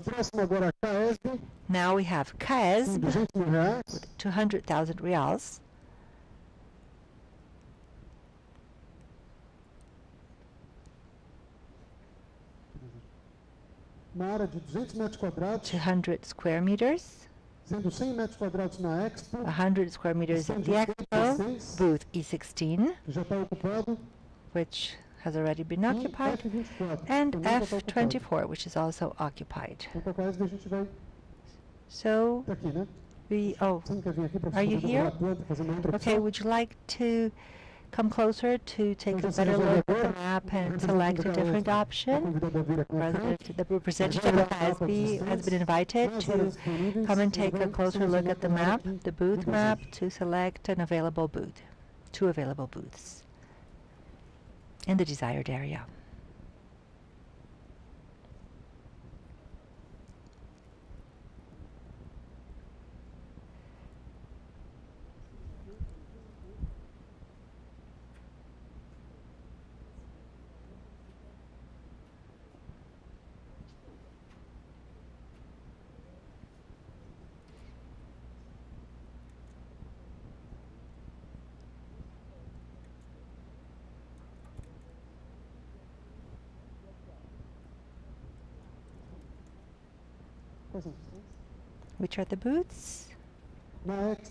Now we have CAESB with 200,000 reals. Uma área de 200 metros quadrados, 200 square meters, sendo 100 metros quadrados na Expo, 100 square meters at the Expo, booth E16, que já está ocupado, which has already been occupied, and F24, which is also occupied. So, are you here? Okay, would you like to come closer to take a better look at the map and select a different option? The representative of ASB has been invited to come and take a closer look at the map, the booth map, to select an available booth, 2 available booths in the desired area. Which are the booths? At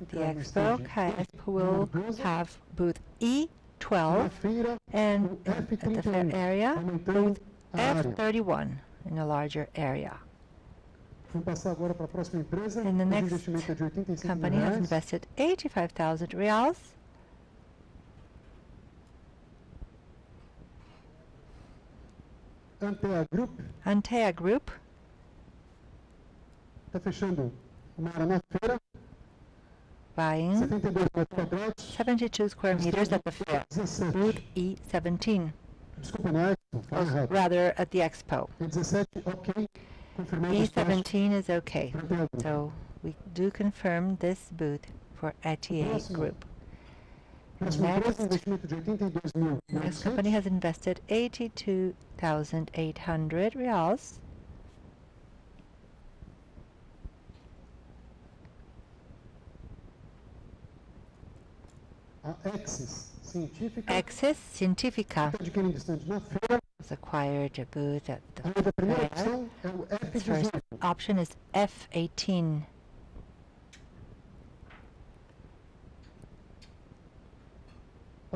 the Expo, CAESP will have booth E12, and at the fair area, booth F31 in a larger area. And the next company has invested 85,000 reals. Antea Group está fechando uma área na feira. buying 72 metros quadrados, 72 square meters at the fair, 17. booth E17, Desculpa, não é? Fala errado. rather at the expo. E17, ok. Confirmado o espaço. E17 is okay. para o teatro. So we do confirm this booth for ETA Próximo. Group. Próxima Next. empresa, investimento de 82.000. This company has invested 82,800 reals. A Axis Científica. Axis Scientifica Está adquirindo estande na feira. has acquired a booth at the A primeira fair. opção é o Its first F18. option is F18.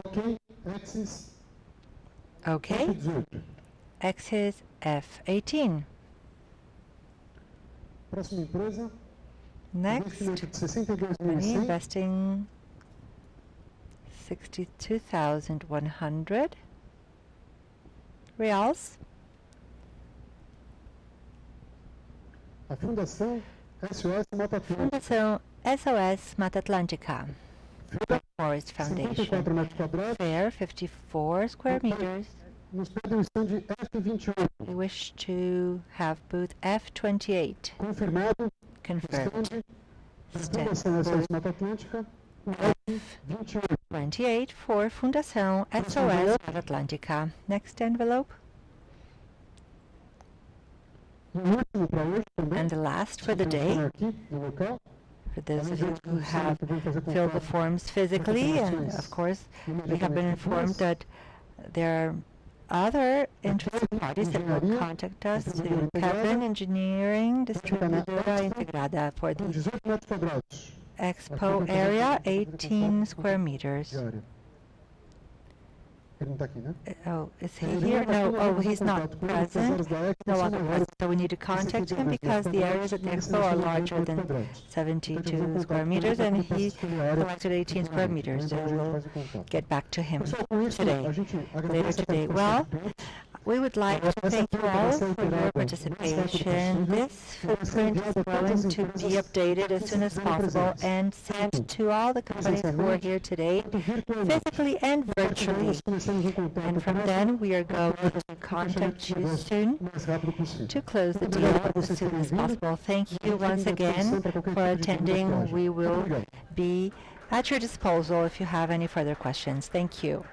Ok, Axis Okay, F18. Axis F18. Próxima empresa, Next, investimento de 62.100. company investing 62,100 reals. A Fundação SOS Mata Atlântica. Fundação SOS Mata Atlântica Forest Foundation. 54 metros quadrados. Fair, 54 square meters. Nos pede um stand F28. We wish to have booth F28 Confirmado. confirmed. Stand da Stand Fundação SOS booth Mata Atlântica. F28. 28 for Fundação SOS Mata Atlântica. Next envelope. E o último para hoje também. And the last for the day. Aqui no local. For those of you who have filled the forms physically, and of course, we have been informed that there are other interested parties that will contact us to Kevin Engineering Distribuidora Integrada for Com the 18 metros quadrados. expo area, 18 square meters. De área. Ele não está aqui, né? Oh, is he here? No, oh, he's not present. No longer present, so we need to contact him because the areas at the expo are larger than 72 square meters, and he collected 18 square meters, so we'll get back to him today, later today. Well, we would like to thank you all for your participation. This footprint is going to be updated as soon as possible and sent to all the companies who are here today, physically and virtually. And from then, we are going to contact you soon O mais rápido possível. to close the deal as soon as possible. Thank you once again for attending. We will be at your disposal if you have any further questions. Thank you.